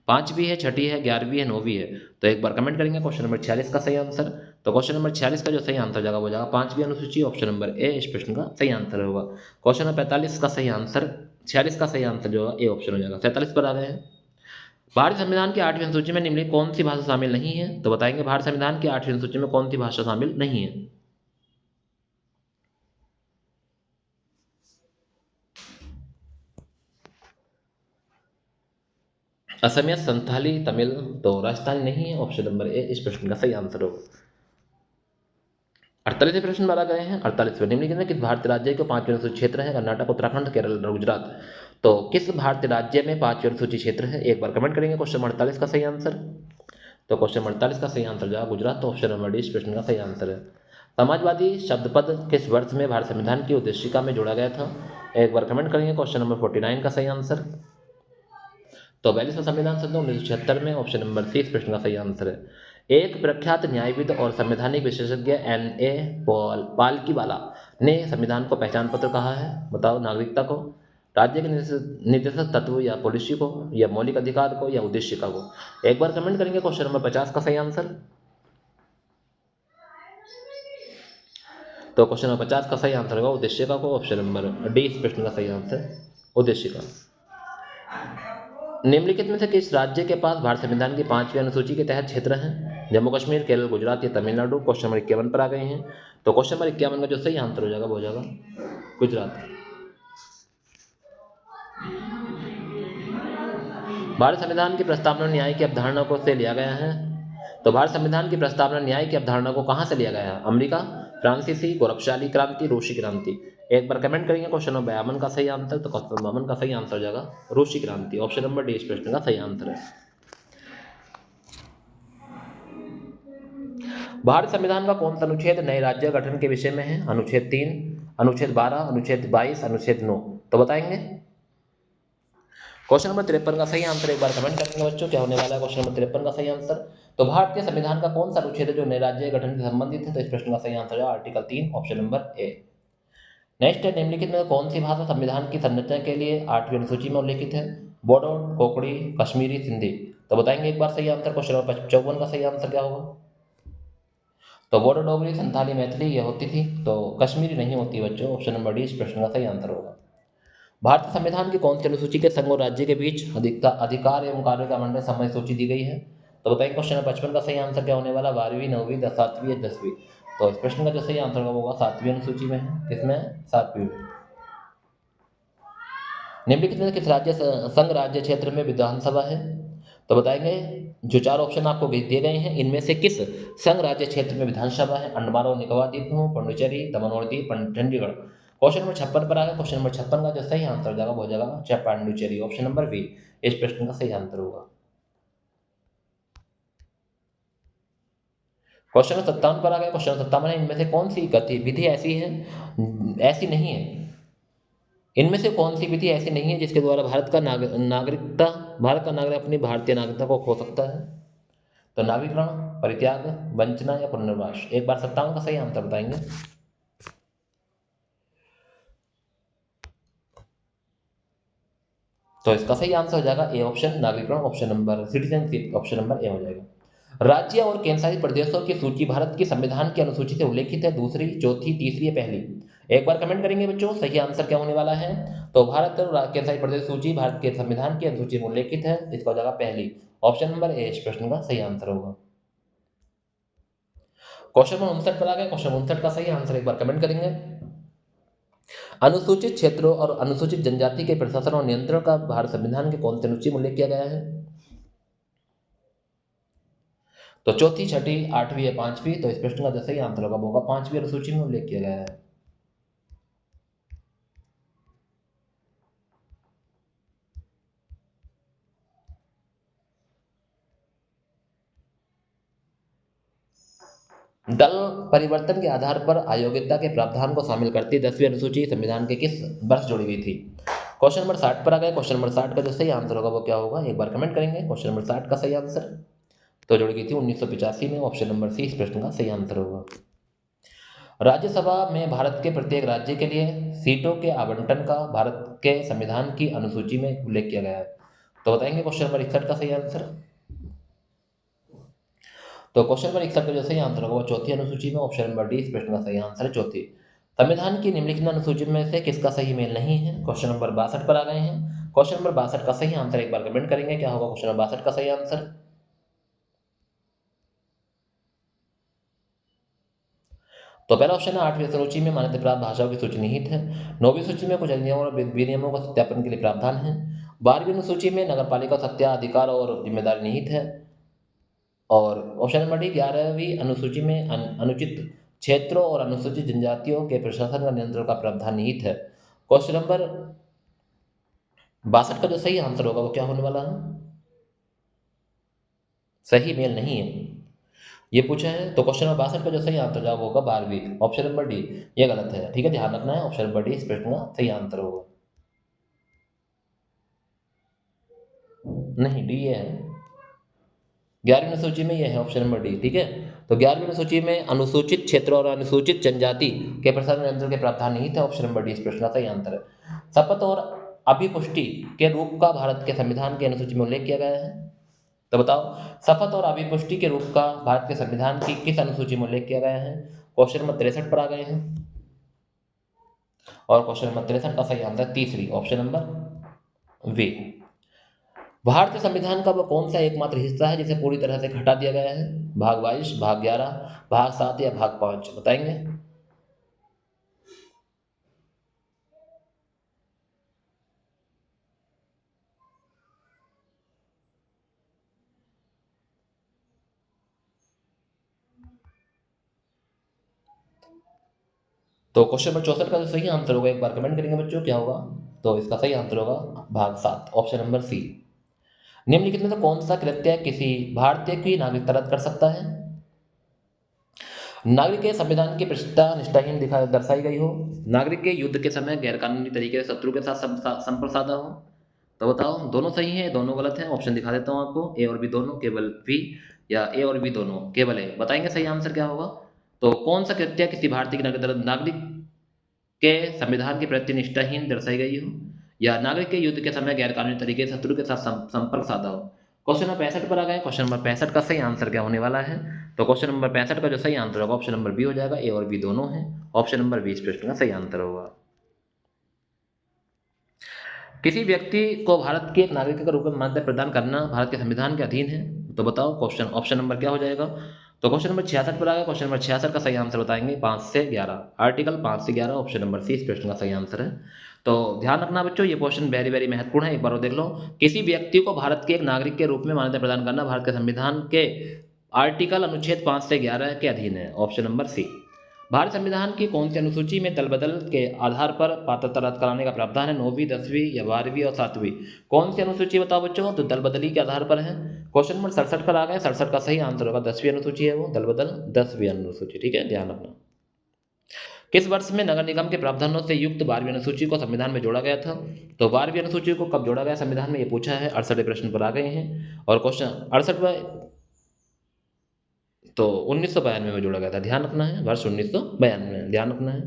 S1: 5वीं है, 6ठी है, 11वीं है, 9वीं है। तो एक बार कमेंट करेंगे क्वेश्चन नंबर 46 का सही आंसर। तो क्वेश्चन नंबर 46 का जो सही आंसर जाएगा वो जाएगा 5वीं अनुसूची। ऑप्शन नंबर ए इस प्रश्न का सही आंसर होगा। क्वेश्चन नंबर 45 का सही आंसर 46 का सही आंसर जो होगा ए ऑप्शन हो जाएगा। 47 पर आ गए हैं। भारत संविधान की 8वीं अनुसूची में निम्नलिखित कौन सी भाषा शामिल नहीं है? तो बताएंगे भारत संविधान की 8वीं अनुसूची में कौन सी भाषा शामिल नहीं है। असमिया, संथाली, तमिल। तो राजस्थानी नहीं है। ऑप्शन नंबर ए इस प्रश्न का सही आंसर होगा। 48वें प्रश्न पर आ गए हैं। 48वें निम्नलिखित में किस भारतीय राज्य को 5वीं अनुसूची क्षेत्र है? कर्नाटक, उत्तराखंड, केरल, गुजरात। तो किस भारतीय राज्य में 5वीं अनुसूची क्षेत्र है? एक बार कमेंट करेंगे क्वेश्चन 48 का सही आंसर। तो क्वेश्चन 48 का सही आंसर जाएगा गुजरात। तो ऑप्शन नंबर डी इस प्रश्न का सही आंसर है। समाजवादी शब्द पद किस वर्ष में भारत संविधान की उद्देशिका में जोड़ा गया था? एक बार कमेंट करेंगे क्वेश्चन नंबर 49 का सही आंसर। तो 42वां संविधान संशोधन 1976 में। ऑप्शन नंबर सी इस प्रश्न का सही आंसर है। एक प्रख्यात न्यायविद और संवैधानिक विशेषज्ञ N.A. पालकीवाला ने संविधान को पहचान पत्र कहा है। बताओ, नागरिकता को, राज्य के निर्देशक तत्व या पॉलिसी को, या मौलिक अधिकार को, या उद्देशिका को। एक बार कमेंट करेंगे क्वेश्चन नंबर 50 का सही आंसर। तो क्वेश्चन नंबर 50 का सही आंसर होगा उद्देशिका को, ऑप्शन नंबर डी इस प्रश्न का सही आंसर, उद्देशिका। निम्नलिखित में से किस राज्य के पास भारत संविधान की 5वीं अनुसूची के तहत क्षेत्र हैं? जम्मू कश्मीर, केरल, गुजरात या तमिलनाडु। क्वेश्चन नंबर 51 पर आ गए हैं। तो क्वेश्चन नंबर 51 का जो सही आंसर हो जाएगा वो हो जाएगा गुजरात। भारत संविधान की प्रस्तावना न्याय की अवधारणा को से लिया गया है। तो भारत संविधान की प्रस्तावना न्याय की अवधारणा को कहां से लिया गया है? अमेरिका, फ्रांसीसी, गौरवशाली क्रांति, रूसी क्रांति। एक बार कमेंट करेंगे क्वेश्चन नंबर 52 का सही आंसर। तो क्वेश्चन नंबर 52 का सही आंसर हो जाएगा रूसी क्रांति, ऑप्शन नंबर डी इस प्रश्न का सही आंसर है। भारत संविधान का कौन सा अनुच्छेद नए राज्य गठन के विषय में है? अनुच्छेद 3, अनुच्छेद 12, अनुच्छेद 22, अनुच्छेद 9। तो बताएंगे। क्वेश्चन नंबर 53 का सही आंसर एक बार कमेंट करेंगे बच्चों, क्या होने वाला है क्वेश्चन नंबर 53 का सही आंसर। तो भारतीय संविधान का कौन सा अनुच्छेद है जो नए राज्य गठन से संबंधित है? तो इस प्रश्न का सही आंसर है article 3, option number A. Next है, निम्नलिखित में कौन सी भाषा संविधान की संरचना के लिए 8वीं अनुसूची में उल्लेखित है? बोडो, कोंकणी, कश्मीरी, सिंधी। तो बताएंगे एक बार सही आंसर। क्वेश्चन नंबर 54 का सही आंसर क्या होगा? तो बोडो, डोगरी, संथाली, मैथिली ये होती थी, तो कश्मीरी नहीं होती बच्चों, ऑप्शन नंबर डी इस प्रश्न का सही आंसर होगा। भारतीय संविधान की कौन सी अनुसूची के संघ और राज्य के बीच अधिकार एवं कार्य का मंडल समय सूची दी गई है? तो बताइए क्वेश्चन नंबर 55 का सही आंसर क्या होने वाला? 12वीं, 9वीं, 7वीं या 10वीं। तो इस प्रश्न का जो सही आंसर होगा 7वीं अनुसूची में है। किसमें? 7वीं में। निम्नलिखित में किस राज्य संघ राज्य क्षेत्र में विधानसभा है? तो बताएंगे, जो 4 ऑप्शन आपको दिए गए हैं इनमें से किस संघ राज्य क्षेत्र में विधानसभा है? अंडमान और निकोबार द्वीप समूह, पुडुचेरी, दमन और दीव, चंडीगढ़। क्वेश्चन नंबर 56 पर आ गया। क्वेश्चन नंबर 56 का जो सही आंसर हो जाएगा वो हो जाएगा पांडुचेरी, ऑप्शन नंबर बी इस प्रश्न का सही आंसर होगा। क्वेश्चन नंबर 57 पर आ गया। क्वेश्चन नंबर 57 है, इनमें से कौन सी गतिविधि ऐसी नहीं है, इनमें से कौन सी विधि ऐसी नहीं है जिसके द्वारा भारत का नागरिक अपनी भारतीय नागरिकता को खो सकता है? तो नागरिकरण, परित्याग, वंचना या पुनर्वास। एक बार 57 का सही आंसर बताएंगे। तो इसका सही आंसर हो जाएगा ए ऑप्शन, नागरिकरण, option number citizenship, option number A हो जाएगा। राज्य और केंद्रशासित प्रदेशों की सूची भारत की संविधान की अनुसूची से उल्लेखित है? दूसरी, चौथी, तीसरी या पहली? एक बार कमेंट करेंगे बच्चों, सही आंसर क्या होने वाला है। तो भारत और केंद्रशासित प्रदेश सूची भारत के संविधान की अनुसूची में उल्लेखित है, इसका हो जाएगा पहली, ऑप्शन नंबर ए इस प्रश्न का सही आंसर होगा। क्वेश्चन नंबर 59 पर आ गया। क्वेश्चन 59 का सही आंसर एक बार कमेंट करेंगे। अनुसूचित क्षेत्रों और अनुसूचित जनजाति के प्रशासन और नियंत्रण का भारत संविधान के कौन से अनुच्छेद में उल्लेख किया गया है? तो चौथी, छठी, 8वीं या 5वीं। तो इस प्रश्न का जो सही आंसर होगा वो होगा 5वीं अनुसूची में उल्लेख किया गया है। दल परिवर्तन के आधार पर अयोग्यता के प्रावधान को शामिल करती 10वीं अनुसूची संविधान के किस वर्ष जोड़ी गई थी? क्वेश्चन नंबर 60 पर आ गए। क्वेश्चन नंबर 60 का जो सही आंसर होगा वो क्या होगा? एक बार कमेंट करेंगे क्वेश्चन नंबर 60 का सही आंसर। तो जोड़ी गई थी 1985 में, ऑप्शन नंबर सी इस प्रश्न का सही आंसर होगा। राज्यसभा में भारत के प्रत्येक राज्य के लिए सीटों के आवंटन का भारत के संविधान की अनुसूची में उल्लेख किया गया है। तो बताएंगे क्वेश्चन नंबर 61 का सही आंसर। तो क्वेश्चन नंबर 61 का जो सही आंसर होगा वो चौथी अनुसूची में, ऑप्शन नंबर डी इस प्रश्न का सही आंसर है, चौथी। संविधान की निम्नलिखित अनुसूची में से किसका सही मेल नहीं है? क्वेश्चन नंबर 62 पर आ गए हैं। क्वेश्चन नंबर 62 का सही आंसर एक बार कमेंट करेंगे, क्या होगा क्वेश्चन नंबर 62 का सही आंसर। तो पहला ऑप्शन है 8वीं अनुसूची में मान्यता प्राप्त भाषाओं की सूची निहित है। 9वीं सूची में कुछ अधिनियमों और विनियमों का सत्यापन के लिए प्रावधान है। 12वीं अनुसूची में नगरपालिका सत्ताधिकार और जिम्मेदारी निहित है। और ऑप्शन नंबर डी 11वीं अनुसूची में अनुचित क्षेत्रों और अनुसूचित जनजातियों के प्रशासन व नियंत्रण का प्रावधान निहित है। क्वेश्चन नंबर 62 का जो सही आंसर होगा वो क्या होने वाला है? सही मेल नहीं है, ये पूछा है। तो क्वेश्चन नंबर 62 का जो सही आंसर जवाब होगा 12वीं, ऑप्शन नंबर डी। ये गलत है, ठीक है, ध्यान रखना है, ऑप्शन नंबर डी इस प्रश्न का सही आंसर होगा। नहीं, डी ये है। 11वीं अनुसूची में ये है ऑप्शन नंबर डी। ठीक है, तो 11वीं अनुसूची में अनुसूचित क्षेत्र और अनुसूचित जनजाति के प्रसारण नियंत्रण के प्रावधान नहीं थे। ऑप्शन नंबर डी इस प्रश्न का सही आंसर है। शपथ और अभिपुष्टि के रूप का भारत के संविधान की अनुसूची में उल्लेख किया गया है। तो बताओ, शपथ और अभिपुष्टि के रूप का भारत के संविधान की किस अनुसूची में उल्लेख किया गया है? क्वेश्चन नंबर 63 पर आ गए हैं और क्वेश्चन नंबर 63 का सही आंसर तीसरी ऑप्शन नंबर वे। भारतीय संविधान का वह कौन सा एकमात्र हिस्सा है जिसे पूरी तरह से हटा दिया गया है? भाग 22, भाग 11, भाग 7 या भाग 5? बताएंगे। तो क्वेश्चन नंबर 64 का जो सही आंसर होगा, एक बार कमेंट करेंगे बच्चों क्या होगा? तो इसका सही आंसर होगा भाग 7 ऑप्शन नंबर सी। निम्नलिखित में से कौन सा कृत्य किसी भारतीय की नागरिकता रद्द कर सकता है? नागरिक के संविधान की प्रतिष्ठा निष्ठाहीन दिखा दर्शाई गई हो, नागरिक के युद्ध के समय गैरकानूनी तरीके से शत्रु के साथ संपर्क साधा हो। तो बताओ, दोनों सही है, दोनों गलत है? ऑप्शन दिखा देता हूँ आपको, ए और बी दोनों, केवल बी, या ए और बी दोनों, केवल ए। बताएंगे सही आंसर क्या होगा? तो कौन सा कृत्य किसी भारतीय की नागरिक के संविधान के प्रति निष्ठाहीन दर्शाई गई हो, या नागरिक के युद्ध के समय गैरकानूनी तरीके से शत्रु के साथ संपर्क साधा हो। क्वेश्चन नंबर 65 पर आ गए। क्वेश्चन नंबर 65 का सही आंसर क्या होने वाला है? तो क्वेश्चन नंबर 65 का जो सही आंसर होगा ऑप्शन नंबर बी हो जाएगा, ए और बी दोनों है। ऑप्शन नंबर बी इस प्रश्न का सही आंसर होगा। किसी व्यक्ति को भारत के एक नागरिक के रूप में मान्यता प्रदान करना भारत के संविधान के अधीन है। तो बताओ क्वेश्चन ऑप्शन नंबर क्या हो जाएगा? तो क्वेश्चन नंबर 66 पर आ गया। क्वेश्चन नंबर 66 का सही आंसर बताएंगे 5 से 11, आर्टिकल 5 से 11 ऑप्शन नंबर सी इस प्रश्न का सही आंसर है। तो ध्यान रखना बच्चों, ये क्वेश्चन वेरी वेरी महत्वपूर्ण है, एक बार और देख लो। किसी व्यक्ति को भारत के एक नागरिक के रूप में मान्यता प्रदान करना भारत के संविधान के आर्टिकल अनुच्छेद 5 से 11 के अधीन है। ऑप्शन नंबर सी। भारत संविधान की कौन सी अनुसूची में दल बदल के आधार पर पात्रता रद्द कराने का प्रावधान है? 9वीं, 10वीं या 12वीं और 7वीं? कौन सी अनुसूची बताओ बच्चों? तो दल बदली के आधार पर है। क्वेश्चन नंबर 67 पर आ गए। 67 का सही आंसर होगा 10वीं अनुसूची है वो, दल बदल 10वीं अनुसूची। ठीक है, ध्यान रखना। किस वर्ष में नगर निगम के प्रावधानों से युक्त 12वीं अनुसूची को संविधान में जोड़ा गया था? तो 12वीं अनुसूची को कब जोड़ा गया संविधान में, ये पूछा है। 68 प्रश्न पर आ गए हैं और क्वेश्चन 68 में तो 1992 में जोड़ा गया था। ध्यान रखना है, वर्ष 1992 में ध्यान रखना है।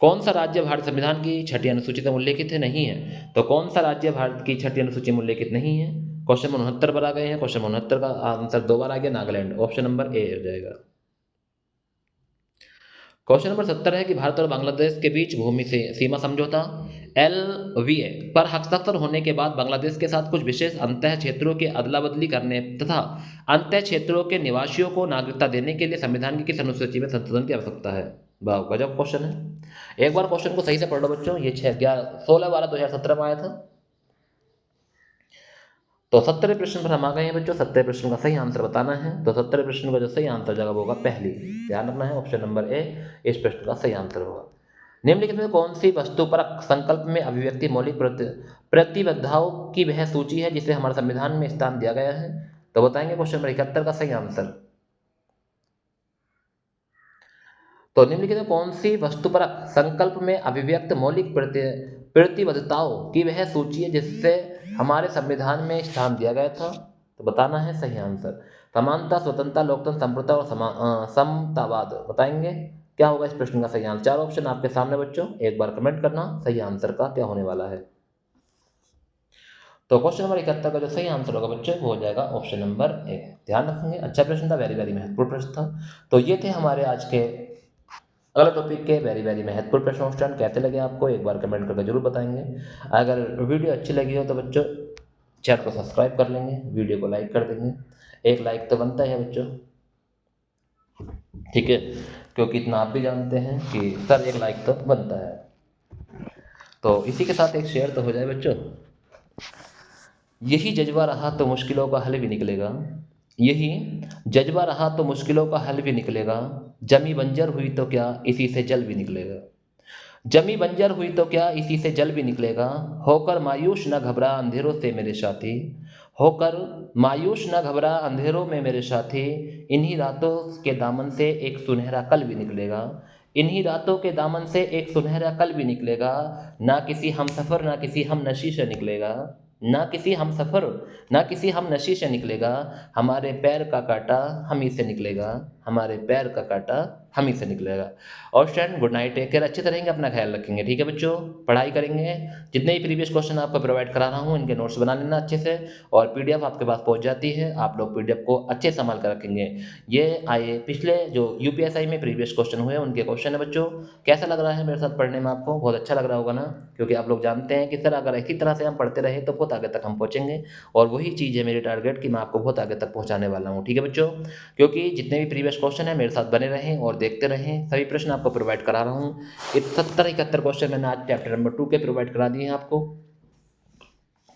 S1: कौन सा राज्य भारत संविधान की छठी अनुसूची में उल्लेखित है? नहीं है। तो कौन सा राज्य भारत की छठी अनुसूची में उल्लेखित नहीं है? क्वेश्चन 69 पर आ गए हैं। क्वेश्चन 69 का आंसर 2 बार आ गया, नागालैंड। ऑप्शन नंबर ए हो जाएगा। क्वेश्चन नंबर 70 है कि भारत और बांग्लादेश के बीच भूमि से सीमा समझौता LVA पर हस्ताक्षर होने के बाद बांग्लादेश के साथ कुछ विशेष अंतः क्षेत्रों के अदला बदली करने तथा अंतः क्षेत्रों के निवासियों को नागरिकता देने के लिए संविधान की किस अनुसूची में संशोधन की आवश्यकता है? वाह, गजब क्वेश्चन है। एक बार क्वेश्चन को सही से पढ़ लो बच्चों, ये 16/12/2017 में आया था। तो 70 प्रश्न पर हम आ गए हैं बच्चों। 70 प्रश्न का सही आंसर बताना है। तो 70 प्रश्न का जो सही आंसर जाएगा वो होगा पहली। ध्यान रखना है, ऑप्शन नंबर ए इस प्रश्न का सही आंसर होगा। निम्नलिखित में कौन सी वस्तुपरक संकल्प में अभिव्यक्ति मौलिक प्रतिबद्धताओं की वह सूची है जिसे हमारे संविधान में स्थान दिया गया है? तो बताएंगे क्वेश्चन नंबर 71 का सही आंसर। तो निम्नलिखित में कौन सी वस्तुपरक संकल्प में अभिव्यक्त मौलिक प्रतिबद्धताओं की वह सूची है जिससे हमारे संविधान में स्थान दिया गया था? तो बताना है सही आंसर। समानता, स्वतंत्रता, लोकतंत्र, संप्रभुता और समतावाद। बताएंगे क्या होगा इस प्रश्न का सही आंसर? 4 ऑप्शन आपके सामने बच्चों, एक बार कमेंट करना सही आंसर का क्या होने वाला है। तो क्वेश्चन नंबर 71 का जो सही आंसर होगा बच्चों वो हो जाएगा ऑप्शन नंबर ए। ध्यान रखेंगे, अच्छा प्रश्न था, वेरी वेरी महत्वपूर्ण प्रश्न था। तो ये थे हमारे आज के अगले टॉपिक के वेरी वेरी महत्वपूर्ण प्रश्न स्टैंड। कैसे लगे आपको एक बार कमेंट करके जरूर बताएंगे। अगर वीडियो अच्छी लगी हो तो बच्चों चैनल को सब्सक्राइब कर लेंगे, वीडियो को लाइक कर देंगे। एक लाइक तो बनता है बच्चों, ठीक है, क्योंकि इतना आप भी जानते हैं कि सर एक लाइक तो बनता है। तो इसी के साथ एक शेयर तो हो जाए बच्चों। यही जज्बा रहा तो मुश्किलों का हल भी निकलेगा, यही जज्बा रहा तो मुश्किलों का हल भी निकलेगा। जमी बंजर हुई तो क्या इसी से जल भी निकलेगा। जमी बंजर हुई तो क्या इसी से जल भी निकलेगा। होकर मायूस न घबरा अंधेरों से मेरे साथी, होकर मायूस न घबरा अंधेरों में मेरे साथी। इन्हीं रातों के दामन से एक सुनहरा कल भी निकलेगा, इन्हीं रातों के दामन से एक सुनहरा कल भी निकलेगा। ना किसी हम सफ़र ना किसी हम नशी से निकलेगा। ना किसी हमसफ़र, ना किसी हमनशी से निकलेगा, हमारे पैर का काँटा हम ही से निकलेगा, हमारे पैर का काँटा हम ही से निकलेगा। और student good night, take care, अच्छे से रहेंगे, अपना ख्याल रखेंगे, ठीक है बच्चों? पढ़ाई करेंगे, जितने भी प्रीवियस क्वेश्चन आपको प्रोवाइड करा रहा हूँ, इनके नोट्स बना लेना अच्छे से, और पीडीएफ आपके पास पहुँच जाती है, आप लोग पीडीएफ को अच्छे से संभाल कर रखेंगे। ये आए पिछले जो यूपीएसआई में प्रीवियस क्वेश्चन हुए, उनके क्वेश्चन है बच्चों। कैसा लग रहा है मेरे साथ पढ़ने में आपको? बहुत अच्छा लग रहा होगा ना? क्योंकि आप लोग जानते हैं कि सर अगर इसी तरह से हम पढ़ते रहे तो बहुत आगे तक हम पहुँचेंगे, और वही चीज़ है मेरी टारगेट कि मैं आपको बहुत आगे तक पहुँचाने वाला हूँ, ठीक है बच्चों? क्योंकि जितने भी प्रीवियस क्वेश्चन हैं मेरे साथ बने रहें और देखते रहें, सभी प्रश्न आपको प्रोवाइड करा रहा हूँ। 70-71 क्वेश्चन मैंने आज चैप्टर नंबर 2 के प्रोवाइड करा दिए हैं आपको।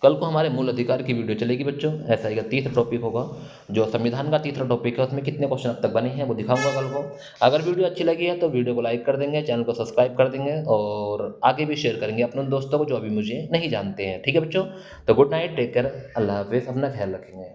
S1: कल को हमारे मूल अधिकार की वीडियो चलेगी बच्चों, ऐसा ही का तीसरा टॉपिक होगा, जो संविधान का तीसरा टॉपिक है, उसमें कितने क्वेश्चन अब तक बने हैं वो दिखाऊंगा कल को। अगर वीडियो अच्छी लगी है तो वीडियो को लाइक कर देंगे, चैनल को सब्सक्राइब कर देंगे, और आगे भी शेयर करेंगे अपने दोस्तों को जो अभी मुझे नहीं जानते हैं, ठीक है बच्चों? तो गुड नाइट, टेक केयर, अल्लाह हाफिज़, अपना ख्याल रखेंगे।